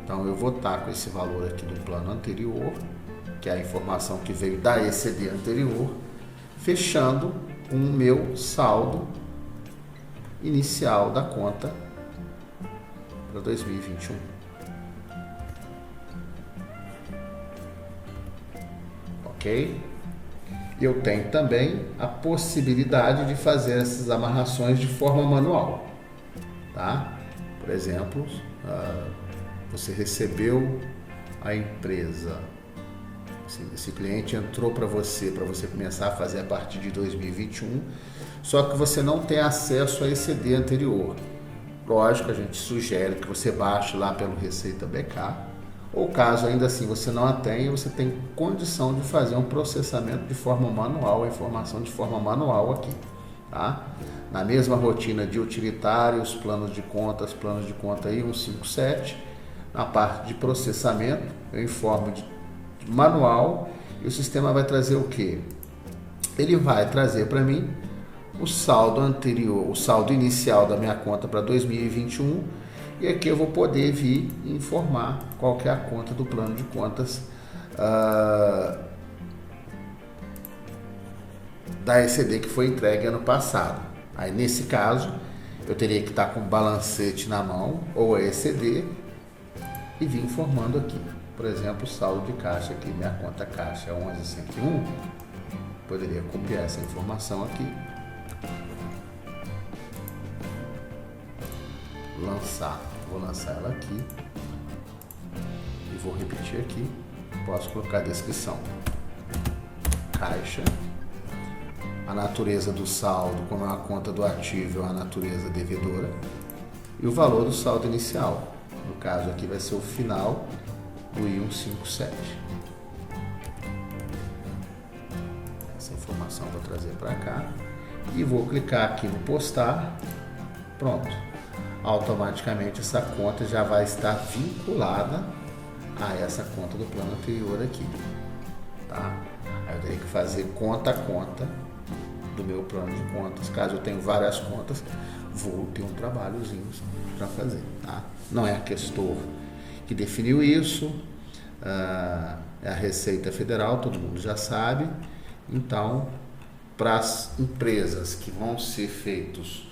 Então eu vou estar com esse valor aqui do plano anterior, que é a informação que veio da ECD anterior, fechando com o meu saldo inicial da conta para 2021. Ok? Eu tenho também a possibilidade de fazer essas amarrações de forma manual, tá? Por exemplo, você recebeu a empresa, esse cliente entrou para você começar a fazer a partir de 2021, só que você não tem acesso a ECD anterior. Lógico, a gente sugere que você baixe lá pelo Receita BK, ou caso ainda assim você não a tenha, você tem condição de fazer um processamento de forma manual, a informação de forma manual aqui, tá? Na mesma rotina de utilitários, planos de conta aí, 157, na parte de processamento, eu informo de manual e o sistema vai trazer o quê? Ele vai trazer para mim o saldo anterior, o saldo inicial da minha conta para 2021, e aqui eu vou poder vir e informar qual que é a conta do plano de contas da ECD que foi entregue ano passado. Aí nesse caso, eu teria que estar com o balancete na mão ou a ECD e vir informando aqui. Por exemplo, o saldo de caixa aqui, minha conta caixa é 11.101, poderia copiar essa informação aqui, vou lançar ela aqui e vou repetir aqui. Posso colocar a descrição, caixa, a natureza do saldo, como é uma conta do ativo, é uma natureza devedora, e o valor do saldo inicial, no caso aqui vai ser o final do I157. Essa informação eu vou trazer para cá e vou clicar aqui no postar. Pronto, automaticamente essa conta já vai estar vinculada a essa conta do plano anterior aqui, tá? Aí eu teria que fazer conta a conta do meu plano de contas. Caso eu tenha várias contas, vou ter um trabalhozinho para fazer, tá? Não é a Questor que definiu isso, é a Receita Federal, todo mundo já sabe. Então, para as empresas que vão ser feitos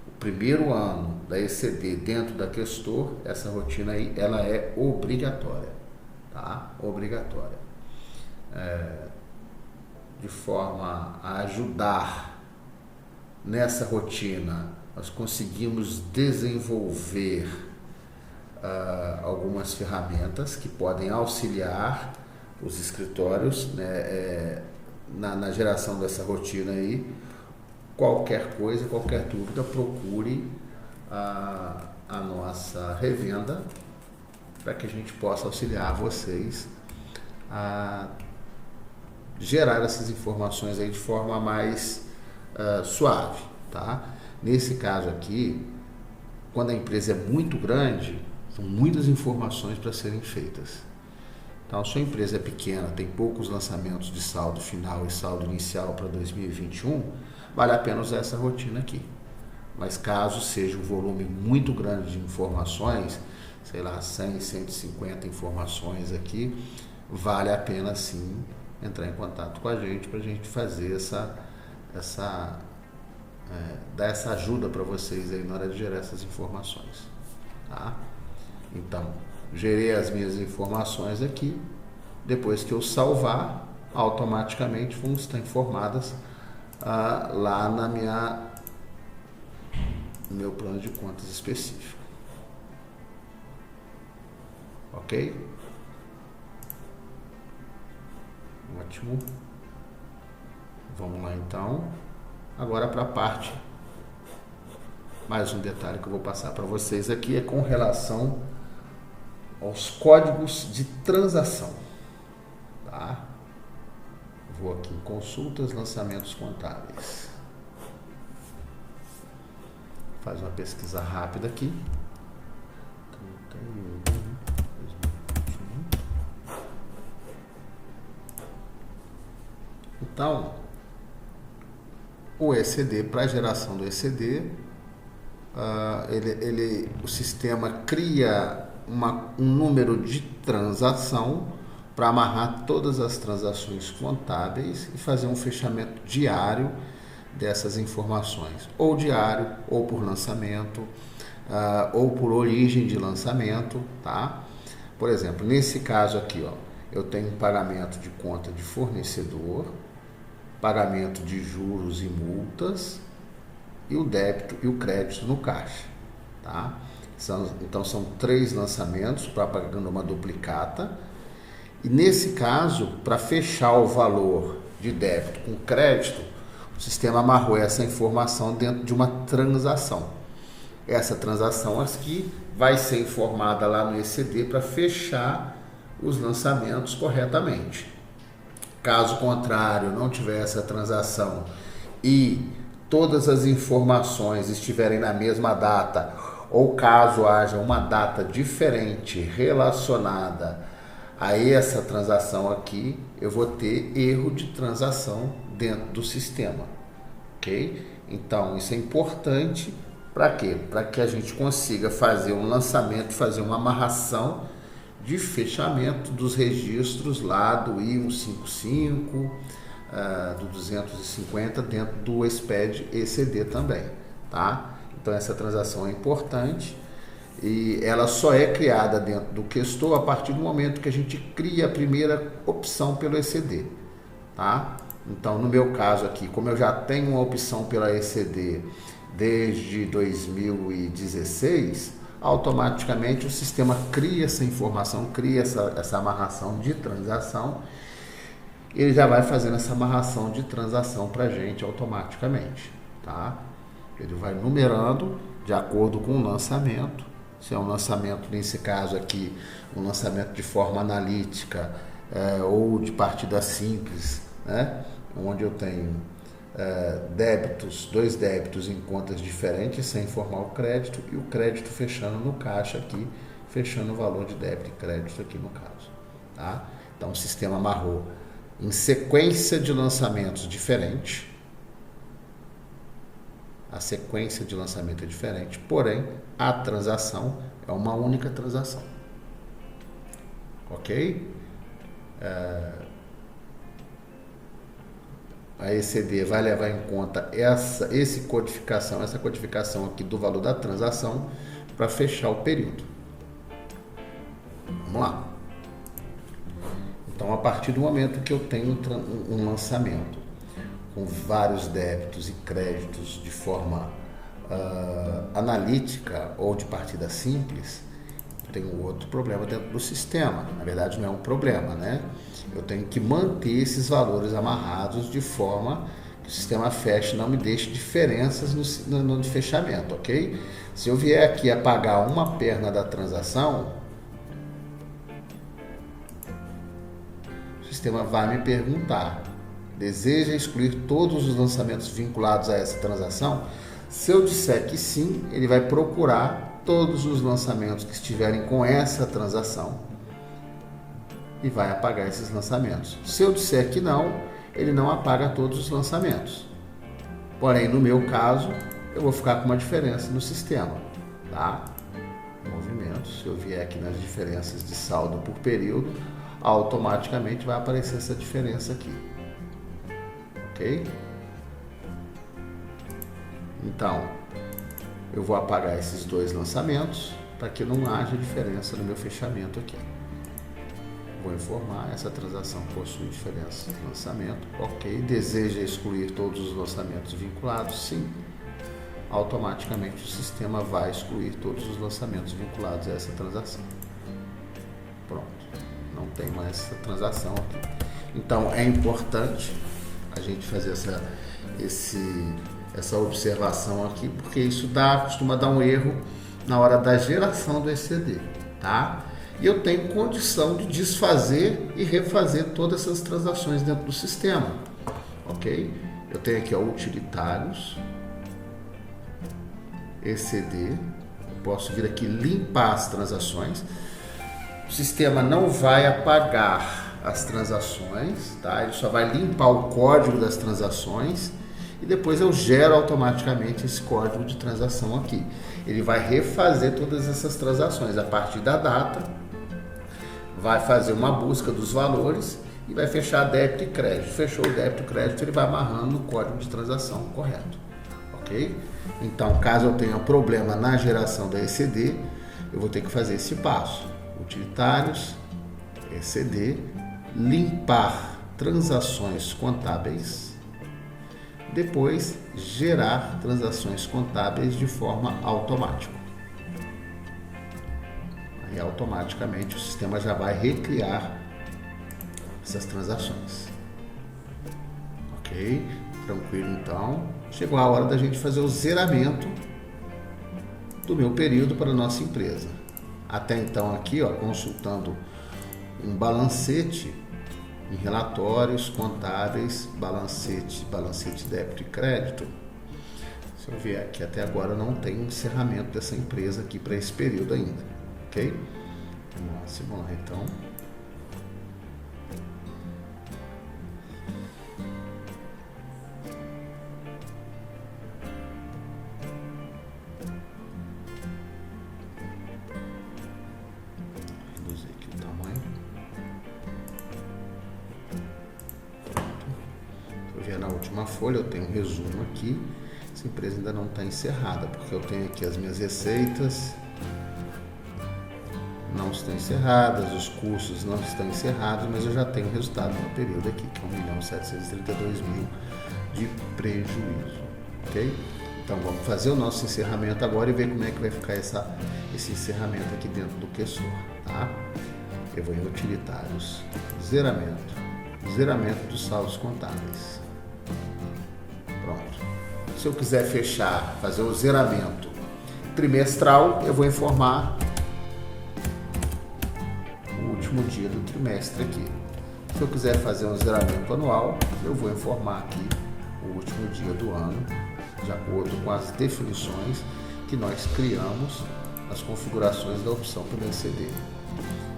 o primeiro ano da ECD dentro da Questor, essa rotina aí, ela é obrigatória, tá? Obrigatória. De forma a ajudar nessa rotina, nós conseguimos desenvolver algumas ferramentas que podem auxiliar os escritórios, né, na geração dessa rotina aí. qualquer coisa, qualquer dúvida, procure a nossa revenda para que a gente possa auxiliar vocês a gerar essas informações aí de forma mais suave, tá? Nesse caso aqui, quando a empresa é muito grande, são muitas informações para serem feitas. Então, se a empresa é pequena, tem poucos lançamentos de saldo final e saldo inicial para 2021, vale a pena usar essa rotina aqui. Mas caso seja um volume muito grande de informações, sei lá, 100, 150 informações aqui, vale a pena sim entrar em contato com a gente para a gente fazer dar essa ajuda para vocês aí na hora de gerar essas informações, tá? Então, gerei as minhas informações aqui, depois que eu salvar, automaticamente vão estar informadas lá no meu plano de contas específico, ok? Ótimo. Vamos lá então. Agora para a parte, mais um detalhe que eu vou passar para vocês aqui é com relação aos códigos de transação, tá? Vou aqui em consultas, lançamentos contábeis. Faz uma pesquisa rápida aqui. 31, 2021. Então, o ECD, para a geração do ECD, o sistema cria um número de transação para amarrar todas as transações contábeis e fazer um fechamento diário dessas informações, ou diário, ou por lançamento, ou por origem de lançamento, tá? Por exemplo, nesse caso aqui, ó, eu tenho pagamento de conta de fornecedor, pagamento de juros e multas e o débito e o crédito no caixa, tá? Então são 3 lançamentos para pagando uma duplicata. E nesse caso, para fechar o valor de débito com crédito, o sistema amarrou essa informação dentro de uma transação. Essa transação aqui vai ser informada lá no ECD para fechar os lançamentos corretamente. Caso contrário, não tiver essa transação e todas as informações estiverem na mesma data, ou caso haja uma data diferente relacionada a essa transação aqui, eu vou ter erro de transação dentro do sistema, ok? Então, isso é importante para quê? Para que a gente consiga fazer um lançamento, fazer uma amarração de fechamento dos registros lá do I-155, do 250 dentro do SPED ECD também, tá? Então essa transação é importante e ela só é criada dentro do Questor a partir do momento que a gente cria a primeira opção pelo ECD, tá? Então no meu caso aqui, como eu já tenho uma opção pela ECD desde 2016, automaticamente o sistema cria essa informação, cria essa amarração de transação, ele já vai fazendo essa amarração de transação para a gente automaticamente, tá? Ele vai numerando de acordo com o lançamento. Se é um lançamento, nesse caso aqui, um lançamento de forma analítica ou de partida simples, né? Onde eu tenho dois débitos em contas diferentes sem informar o crédito e o crédito fechando no caixa aqui, fechando o valor de débito e crédito aqui no caso, tá? Então o sistema amarrou em sequência de lançamentos diferente. A sequência de lançamento é diferente, porém a transação é uma única transação, ok? A ECD vai levar em conta essa codificação aqui do valor da transação para fechar o período. Vamos lá. Então, a partir do momento que eu tenho um lançamento com vários débitos e créditos de forma analítica ou de partida simples, eu tenho outro problema dentro do sistema. Na verdade, não é um problema, né? Eu tenho que manter esses valores amarrados de forma que o sistema feche, não me deixe diferenças no fechamento, ok? Se eu vier aqui apagar uma perna da transação, o sistema vai me perguntar: deseja excluir todos os lançamentos vinculados a essa transação? Se eu disser que sim, ele vai procurar todos os lançamentos que estiverem com essa transação e vai apagar esses lançamentos. Se eu disser que não, ele não apaga todos os lançamentos. Porém, no meu caso, eu vou ficar com uma diferença no sistema, tá? Movimentos, se eu vier aqui nas diferenças de saldo por período, automaticamente vai aparecer essa diferença aqui, ok? Então, eu vou apagar esses dois lançamentos para que não haja diferença no meu fechamento aqui. Vou informar: essa transação possui diferença de lançamento, ok. Deseja excluir todos os lançamentos vinculados? Sim. Automaticamente o sistema vai excluir todos os lançamentos vinculados a essa transação. Pronto, não tem mais essa transação aqui. Então é importante a gente fazer essa observação aqui, porque isso costuma dar um erro na hora da geração do ECD, tá? E eu tenho condição de desfazer e refazer todas essas transações dentro do sistema, ok? Eu tenho aqui, ó, utilitários, ECD, eu posso vir aqui limpar as transações. O sistema não vai apagar as transações, tá? Ele só vai limpar o código das transações e depois eu gero automaticamente esse código de transação aqui. Ele vai refazer todas essas transações a partir da data, vai fazer uma busca dos valores e vai fechar débito e crédito. Fechou o débito e crédito, ele vai amarrando no código de transação correto, ok? Então, caso eu tenha problema na geração da ECD, eu vou ter que fazer esse passo: utilitários, ECD, limpar transações contábeis, depois gerar transações contábeis de forma automática. E automaticamente o sistema já vai recriar essas transações. Ok? Tranquilo, então. Chegou a hora da gente fazer o zeramento do meu período para a nossa empresa. Até então aqui, ó, consultando um balancete em relatórios contábeis, balancete débito e crédito. Se eu vier aqui, até agora não tem um encerramento dessa empresa aqui para esse período ainda. Ok? Vamos lá, então. Reduzir aqui o tamanho. Pronto. Se eu vier na última folha, eu tenho um resumo aqui. Essa empresa ainda não está encerrada, porque eu tenho aqui as minhas receitas. Não estão encerradas, os custos não estão encerrados, mas eu já tenho o resultado no período aqui, que é 1.732.000 de prejuízo, ok? Então vamos fazer o nosso encerramento agora e ver como é que vai ficar esse encerramento aqui dentro do QSOR, tá? Eu vou em utilitários, zeramento dos saldos contábeis. Pronto. Se eu quiser fechar, fazer o zeramento trimestral, eu vou informar último dia do trimestre aqui. Se eu quiser fazer um zeramento anual, eu vou informar aqui o último dia do ano, de acordo com as definições que nós criamos, as configurações da opção pelo ECD.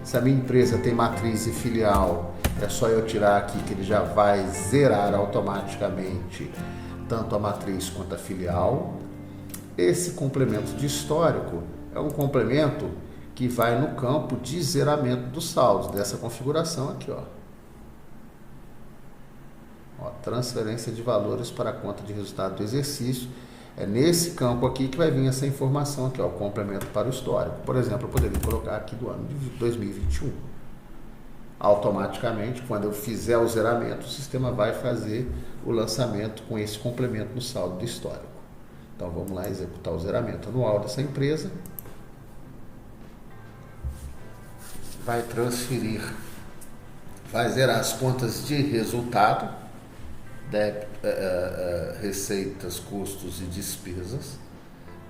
Se a minha empresa tem matriz e filial, é só eu tirar aqui que ele já vai zerar automaticamente tanto a matriz quanto a filial. Esse complemento de histórico é um complemento que vai no campo de zeramento dos saldos, dessa configuração aqui, ó. Transferência de valores para a conta de resultado do exercício. É nesse campo aqui que vai vir essa informação aqui, ó, complemento para o histórico. Por exemplo, eu poderia colocar aqui do ano de 2021. Automaticamente, quando eu fizer o zeramento, o sistema vai fazer o lançamento com esse complemento no saldo do histórico. Então vamos lá executar o zeramento anual dessa empresa. Vai transferir, vai zerar as contas de resultado. receitas, custos e despesas,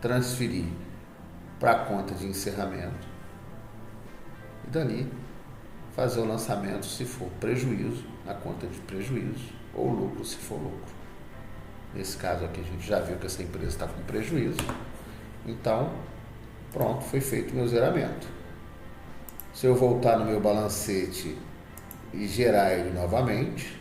transferir para a conta de encerramento e dali fazer o lançamento se for prejuízo na conta de prejuízo ou lucro se for lucro. Nesse caso aqui a gente já viu que essa empresa está com prejuízo, então pronto, foi feito o meu zeramento. Se eu voltar no meu balancete e gerar ele novamente,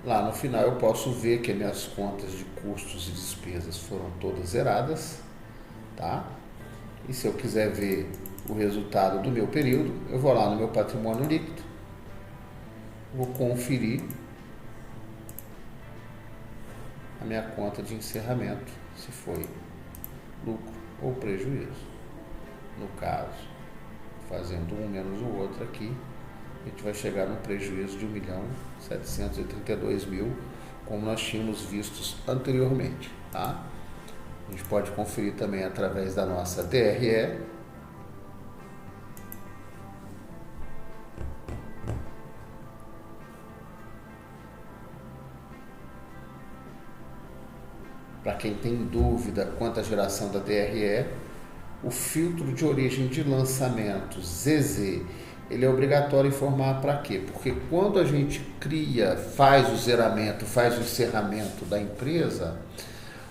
lá no final eu posso ver que as minhas contas de custos e despesas foram todas zeradas, tá? E se eu quiser ver o resultado do meu período, eu vou lá no meu patrimônio líquido, vou conferir a minha conta de encerramento, se foi lucro ou prejuízo. No caso, fazendo um menos o outro aqui, a gente vai chegar no prejuízo de 1.732.000, como nós tínhamos vistos anteriormente, tá? A gente pode conferir também através da nossa DRE. Para quem tem dúvida quanto à geração da DRE, o filtro de origem de lançamento ZZ, ele é obrigatório informar para quê? Porque quando a gente cria, faz o zeramento, faz o encerramento da empresa,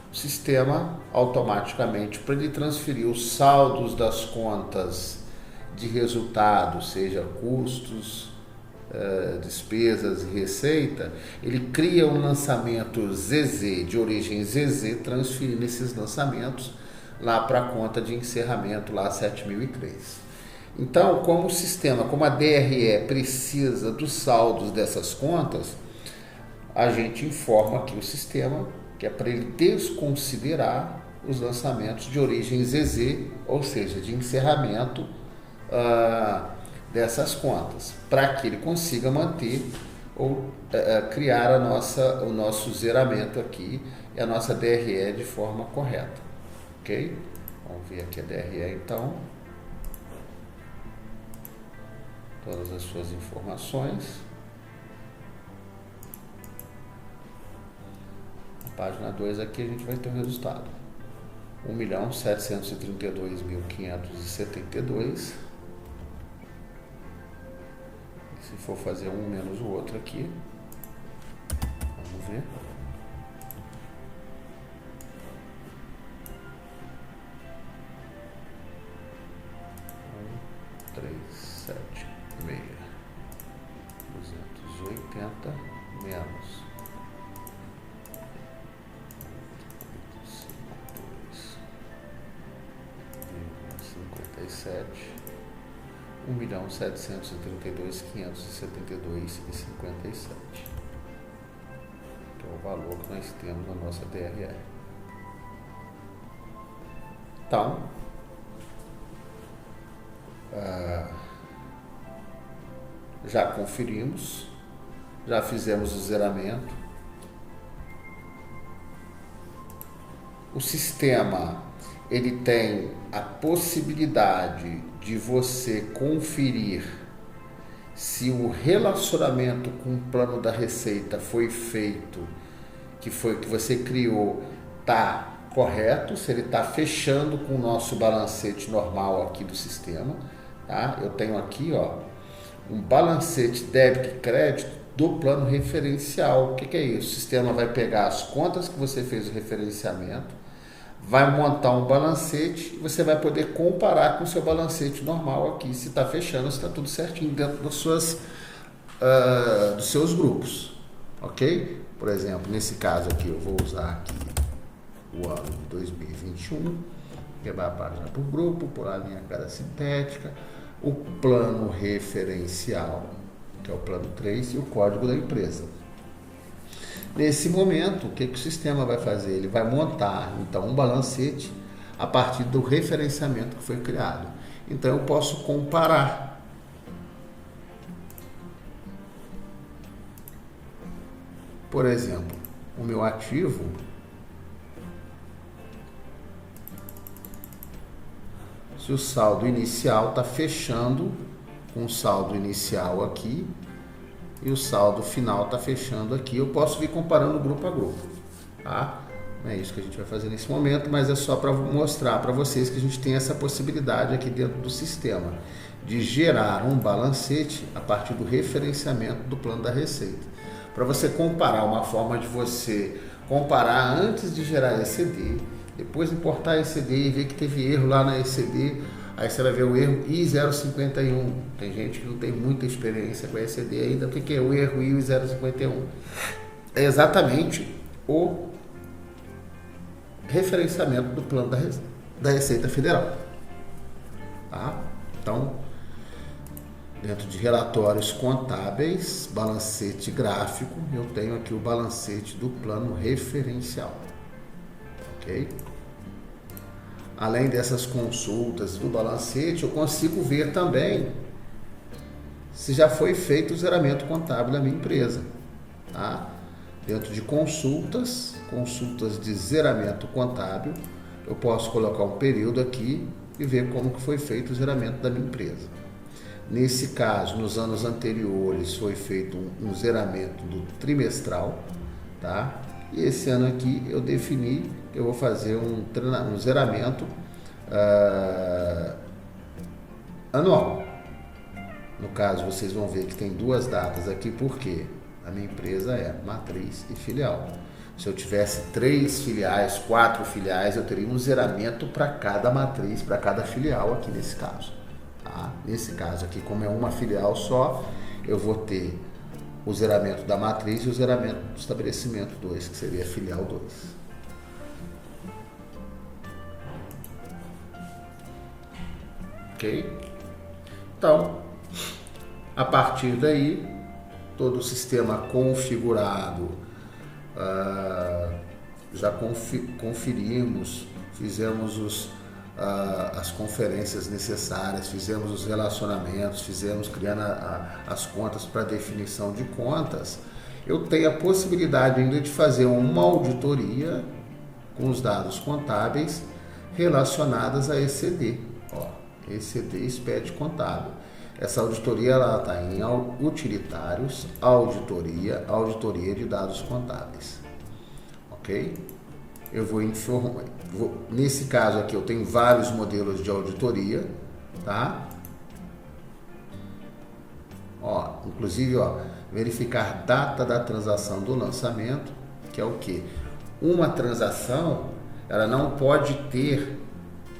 o sistema automaticamente, para ele transferir os saldos das contas de resultado, seja custos, despesas e receita, ele cria um lançamento ZZ, de origem ZZ, transferindo esses lançamentos lá para a conta de encerramento, lá 7003. Então, como o sistema, como a DRE precisa dos saldos dessas contas, a gente informa aqui o sistema que é para ele desconsiderar os lançamentos de origem ZZ, ou seja, de encerramento dessas contas, para que ele consiga manter ou criar o nosso zeramento aqui e a nossa DRE de forma correta, ok? Vamos ver aqui a DRE então, todas as suas informações. Na página 2 aqui a gente vai ter o resultado, 1.732.572. Se for fazer um menos o outro aqui, vamos ver. $376, 280 menos 52,57, 1.732.572,57, que é o valor que nós temos na nossa DRE. Então, já conferimos, já fizemos o zeramento. O sistema, ele tem a possibilidade de você conferir se o relacionamento com o plano da receita foi feito, que você criou, está correto, se ele está fechando com o nosso balancete normal aqui do sistema, tá? Eu tenho aqui, ó, um balancete débito e crédito do plano referencial. O que é isso? O sistema vai pegar as contas que você fez o referenciamento, vai montar um balancete e você vai poder comparar com o seu balancete normal aqui, se está fechando, se está tudo certinho dentro dos seus grupos, ok? Por exemplo, nesse caso aqui, eu vou usar aqui o ano de 2021, quebrar a página por grupo, por a linha cara sintética, o plano referencial, que é o plano 3, e o código da empresa. Nesse momento, o que o sistema vai fazer? Ele vai montar, então, um balancete a partir do referenciamento que foi criado. Então, eu posso comparar. Por exemplo, o meu ativo se o saldo inicial está fechando com o saldo inicial aqui e o saldo final está fechando aqui. Eu posso vir comparando grupo a grupo, tá? Não é isso que a gente vai fazer nesse momento, mas é só para mostrar para vocês que a gente tem essa possibilidade aqui dentro do sistema de gerar um balancete a partir do referenciamento do plano da receita. Para você comparar, uma forma de você comparar antes de gerar ECD, depois importar ECD e ver que teve erro lá na ECD, aí você vai ver o erro I051. Tem gente que não tem muita experiência com ECD ainda. O que é o erro I051? É exatamente o referenciamento do plano da Receita Federal. Tá? Então, dentro de relatórios contábeis, balancete gráfico, eu tenho aqui o balancete do plano referencial. Ok? Além dessas consultas do balancete, eu consigo ver também se já foi feito o zeramento contábil da minha empresa. Tá? Dentro de consultas de zeramento contábil, eu posso colocar um período aqui e ver como que foi feito o zeramento da minha empresa. Nesse caso, nos anos anteriores, foi feito um zeramento do trimestral, tá? E esse ano aqui eu defini que eu vou fazer um zeramento anual. No caso, vocês vão ver que tem duas datas aqui, porque a minha empresa é matriz e filial. Se eu tivesse 3 filiais, 4 filiais, eu teria um zeramento para cada matriz, para cada filial aqui nesse caso. Tá? Nesse caso aqui, como é uma filial só, eu vou ter o zeramento da matriz e o zeramento do estabelecimento 2, que seria a filial 2. Ok? Então, a partir daí, todo o sistema configurado, já conferimos, fizemos as conferências necessárias, fizemos os relacionamentos, criando as contas para definição de contas. Eu tenho a possibilidade ainda de fazer uma auditoria com os dados contábeis relacionadas a ECD. Ó, ECD, SPED contábil. Essa auditoria está em utilitários, auditoria de dados contábeis. Ok? Eu vou informar. Nesse caso aqui eu tenho vários modelos de auditoria, tá? Ó, inclusive, ó, verificar data da transação do lançamento, que é o quê? Uma transação, ela não pode ter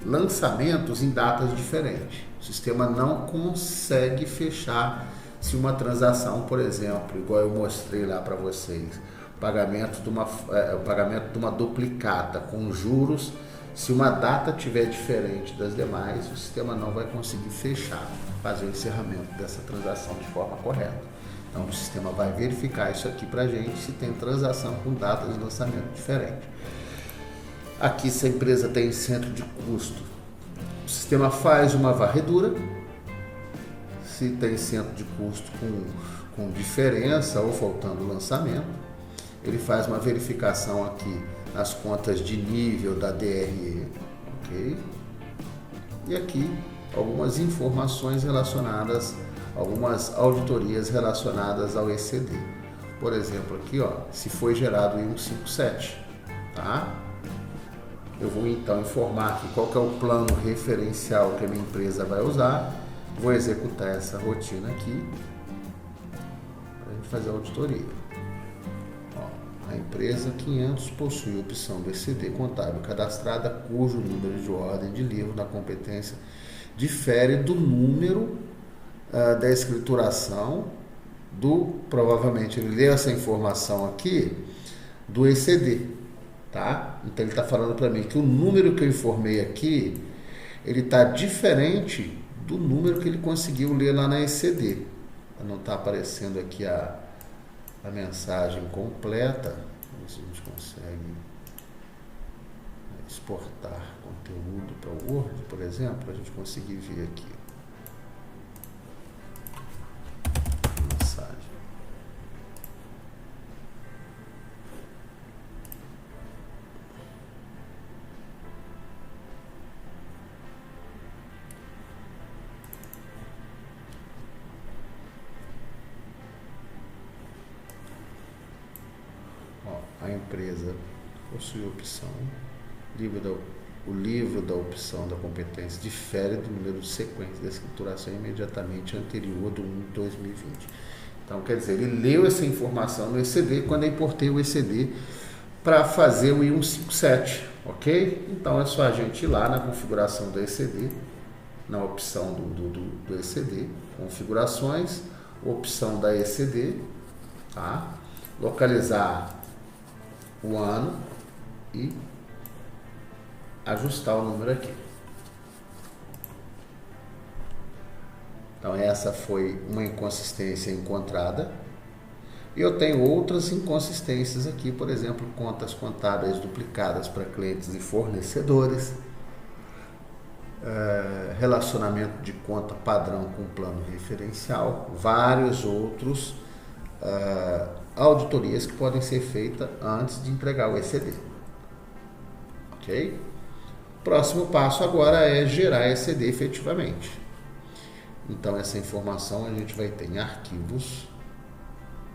lançamentos em datas diferentes. O sistema não consegue fechar se uma transação, por exemplo, igual eu mostrei lá para vocês, pagamento de uma duplicata com juros, se uma data tiver diferente das demais, o sistema não vai conseguir fechar, fazer o encerramento dessa transação de forma correta. Então o sistema vai verificar isso aqui para a gente se tem transação com datas de lançamento diferente. Aqui, se a empresa tem centro de custo, o sistema faz uma varredura. Se tem centro de custo com diferença ou faltando lançamento, ele faz uma verificação aqui nas contas de nível da DRE, ok? E aqui algumas informações relacionadas, algumas auditorias relacionadas ao ECD. Por exemplo, aqui, ó, se foi gerado em 157, tá? Eu vou então informar aqui qual que é o plano referencial que a minha empresa vai usar. Vou executar essa rotina aqui para a gente fazer a auditoria. Ó, a empresa 500 possui opção do ECD contábil cadastrada cujo número de ordem de livro da competência difere do número da escrituração provavelmente ele lê essa informação aqui do ECD. Tá? Então ele está falando para mim que o número que eu informei aqui, ele está diferente do número que ele conseguiu ler lá na ECD. Não está aparecendo aqui a mensagem completa. Vamos ver se a gente consegue exportar conteúdo para o Word, por exemplo, para a gente conseguir ver aqui. Mensagem. empresa possui opção, o livro da opção da competência difere do número de sequência da escrituração imediatamente anterior do 1 de 2020. Então, quer dizer, ele leu essa informação no ECD quando eu importei o ECD para fazer o I157, ok? Então, é só a gente ir lá na configuração do ECD, na opção do ECD, configurações, opção da ECD, tá? Localizar o ano e ajustar o número aqui. Então essa foi uma inconsistência encontrada. E eu tenho outras inconsistências aqui, por exemplo, contas contábeis duplicadas para clientes e fornecedores, relacionamento de conta padrão com plano referencial, vários outros auditorias que podem ser feitas antes de entregar o ECD. Ok? Próximo passo agora é gerar ECD efetivamente. Então essa informação a gente vai ter em arquivos,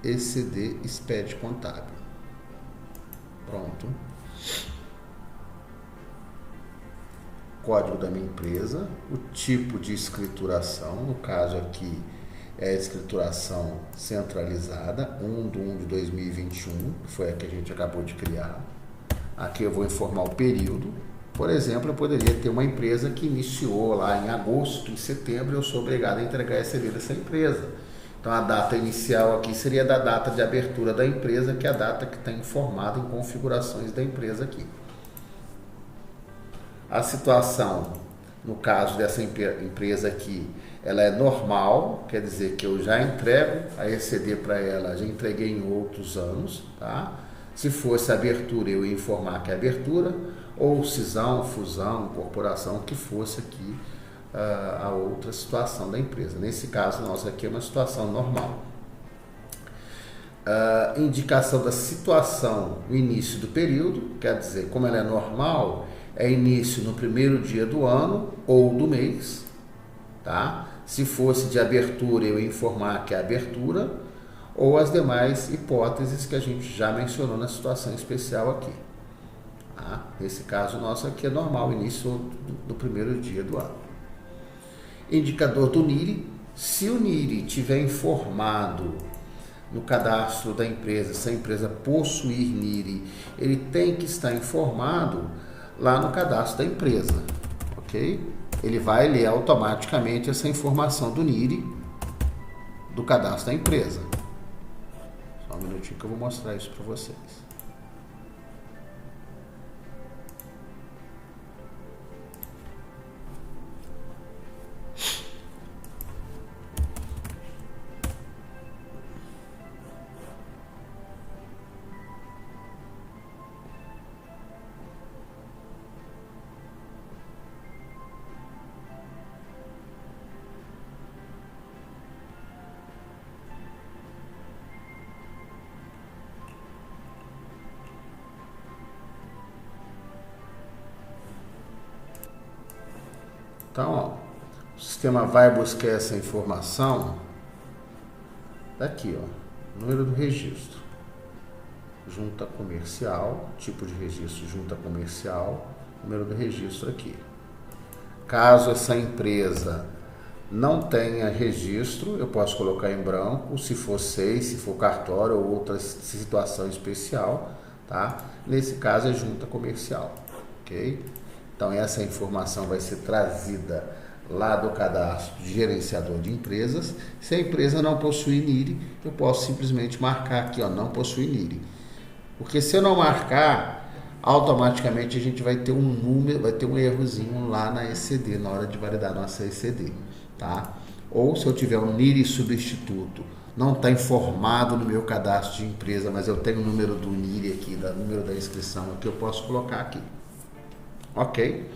ECD SPED contábil. Pronto. Código da minha empresa, o tipo de escrituração, no caso aqui é a escrituração centralizada, 1/1/2021, que foi a que a gente acabou de criar. Aqui eu vou informar o período. Por exemplo, eu poderia ter uma empresa que iniciou lá em agosto, em setembro, eu sou obrigado a entregar a ECD dessa empresa. Então a data inicial aqui seria da data de abertura da empresa, que é a data que está informada em configurações da empresa aqui. A situação, no caso dessa empresa aqui, ela é normal, quer dizer que eu já entrego a ECD para ela, já entreguei em outros anos, tá? Se fosse abertura, eu ia informar que é abertura, ou cisão, fusão, incorporação, que fosse aqui a outra situação da empresa. Nesse caso, nossa aqui é uma situação normal. Indicação da situação no início do período, quer dizer, como ela é normal, é início no primeiro dia do ano ou do mês, tá? Se fosse de abertura, eu ia informar que é abertura, ou as demais hipóteses que a gente já mencionou na situação especial aqui. Tá? Nesse caso nosso aqui é normal, início do primeiro dia do ano. Indicador do NIRI, se o NIRI tiver informado no cadastro da empresa, se a empresa possuir NIRI, ele tem que estar informado lá no cadastro da empresa, ok? Ele vai ler automaticamente essa informação do NIRI do cadastro da empresa. Só um minutinho que eu vou mostrar isso para vocês. Então, ó, o sistema vai buscar essa informação daqui, ó, número do registro, junta comercial, tipo de registro, junta comercial, número do registro aqui. Caso essa empresa não tenha registro, eu posso colocar em branco, se for SEI, se for cartório ou outra situação especial, tá? Nesse caso é junta comercial, ok? Então essa informação vai ser trazida lá do cadastro de gerenciador de empresas. Se a empresa não possui NIRI, eu posso simplesmente marcar aqui, ó, não possui NIRI. Porque se eu não marcar, automaticamente a gente vai ter um número, vai ter um errozinho lá na ECD, na hora de validar nossa ECD, tá? Ou se eu tiver um NIRI substituto, não está informado no meu cadastro de empresa, mas eu tenho o número do NIRI aqui, o número da inscrição aqui, eu posso colocar aqui. Ok?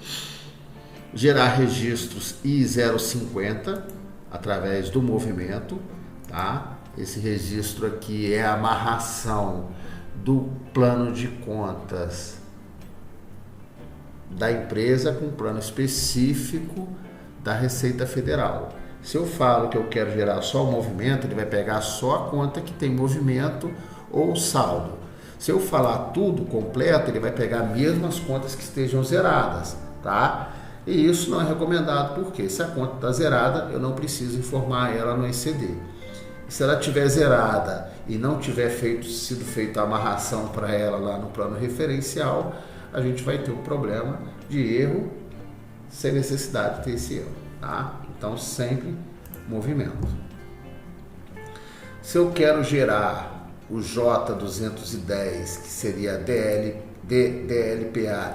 Gerar registros I050 através do movimento, tá? Esse registro aqui é a amarração do plano de contas da empresa com um plano específico da Receita Federal. Se eu falo que eu quero gerar só o movimento, ele vai pegar só a conta que tem movimento ou saldo. Se eu falar tudo completo, ele vai pegar mesmo as contas que estejam zeradas, tá? E isso não é recomendado, porque se a conta está zerada, eu não preciso informar ela no ECD. Se ela estiver zerada e não tiver sido feita a amarração para ela lá no plano referencial, a gente vai ter um problema de erro sem necessidade de ter esse erro, tá? Então, sempre movimento. Se eu quero gerar o J210, que seria DLPA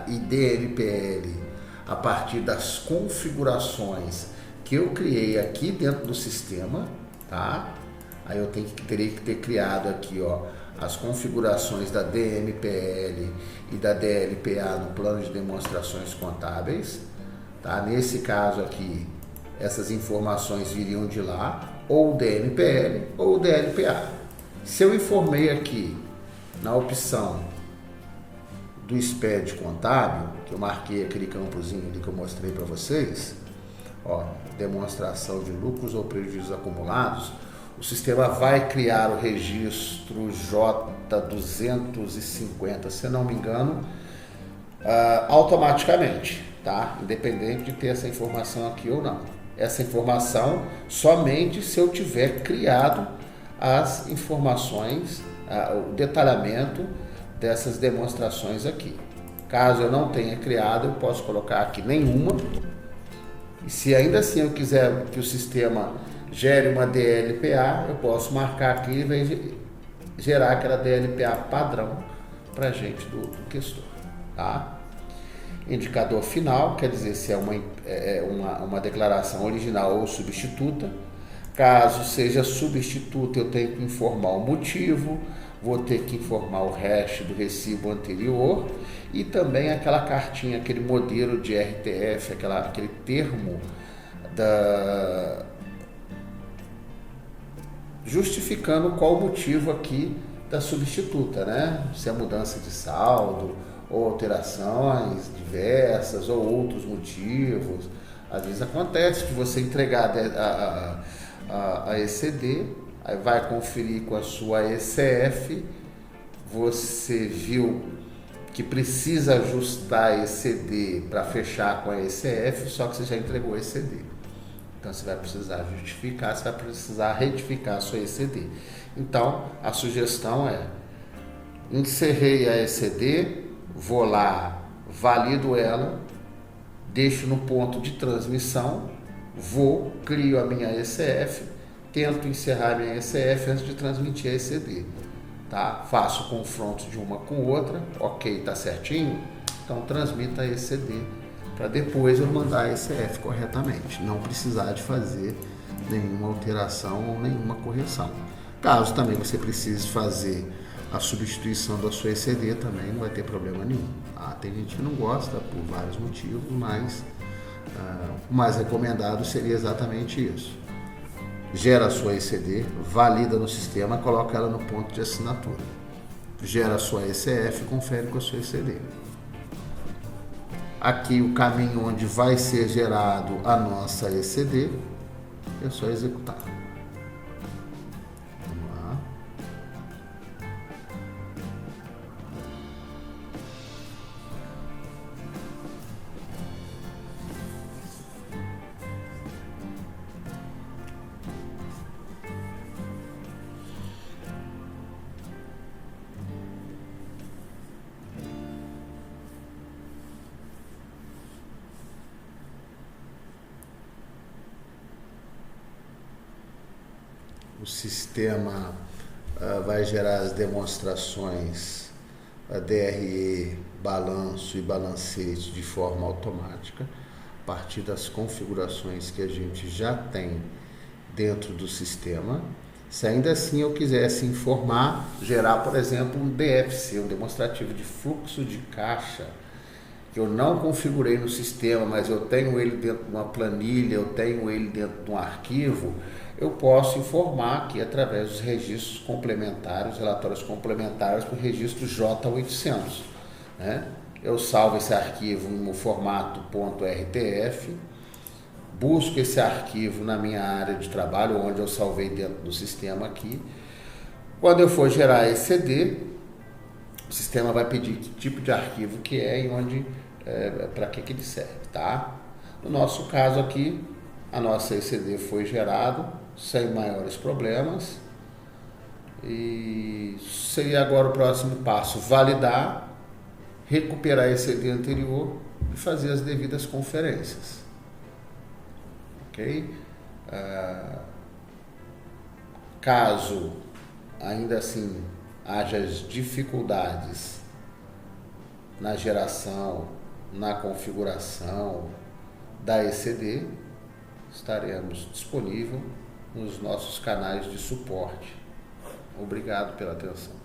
e DLPL, a partir das configurações que eu criei aqui dentro do sistema, tá? Aí eu teria que ter criado aqui, ó, as configurações da DMPL e da DLPA no plano de demonstrações contábeis, tá? Nesse caso aqui, essas informações viriam de lá, ou DMPL ou DLPA. Se eu informei aqui na opção do SPED contábil, que eu marquei aquele campozinho ali que eu mostrei para vocês, ó, demonstração de lucros ou prejuízos acumulados, o sistema vai criar o registro J250, se não me engano, automaticamente, tá? Independente de ter essa informação aqui ou não. Essa informação somente se eu tiver criado as informações, o detalhamento dessas demonstrações aqui. Caso eu não tenha criado, eu posso colocar aqui nenhuma. E se ainda assim eu quiser que o sistema gere uma DLPA, eu posso marcar aqui e vai gerar aquela DLPA padrão para a gente do questor, tá? Indicador final, quer dizer se é uma declaração original ou substituta. Caso seja substituta, eu tenho que informar o motivo, vou ter que informar o hash do recibo anterior e também aquela cartinha, aquele modelo de RTF, aquele termo justificando qual o motivo aqui da substituta, né? Se é mudança de saldo, ou alterações diversas, ou outros motivos. Às vezes acontece de você entregar a ECD, aí vai conferir com a sua ECF, você viu que precisa ajustar a ECD para fechar com a ECF, só que você já entregou a ECD. Então você vai precisar justificar, você vai precisar retificar a sua ECD. Então a sugestão é: encerrei a ECD, vou lá, valido ela, deixo no ponto de transmissão, crio a minha ECF, tento encerrar a minha ECF antes de transmitir a ECD. Tá? Faço o confronto de uma com outra, ok, tá certinho? Então transmita a ECD para depois eu mandar a ECF corretamente, não precisar de fazer nenhuma alteração ou nenhuma correção. Caso também você precise fazer a substituição da sua ECD, também não vai ter problema nenhum. Tem gente que não gosta por vários motivos, mas o mais recomendado seria exatamente isso. Gera a sua ECD, valida no sistema, coloca ela no ponto de assinatura. Gera a sua ECF, confere com a sua ECD. Aqui o caminho onde vai ser gerado a nossa ECD, é só executar. Vamos lá. O sistema vai gerar as demonstrações DRE, balanço e balancete de forma automática, a partir das configurações que a gente já tem dentro do sistema. Se ainda assim eu quisesse informar, gerar, por exemplo, um DFC, um demonstrativo de fluxo de caixa, que eu não configurei no sistema, mas eu tenho ele dentro de uma planilha, eu tenho ele dentro de um arquivo, eu posso informar aqui através dos registros complementares, relatórios complementares para o registro J800. Né? Eu salvo esse arquivo no formato .rtf, busco esse arquivo na minha área de trabalho, onde eu salvei dentro do sistema aqui. Quando eu for gerar ECD, o sistema vai pedir que tipo de arquivo que é e onde, para que ele serve, tá? No nosso caso aqui, a nossa ECD foi gerado sem maiores problemas e seria agora o próximo passo validar, recuperar a ECD anterior e fazer as devidas conferências, ok? Caso ainda assim haja dificuldades na geração, na configuração da ECD, estaremos disponíveis nos nossos canais de suporte. Obrigado pela atenção.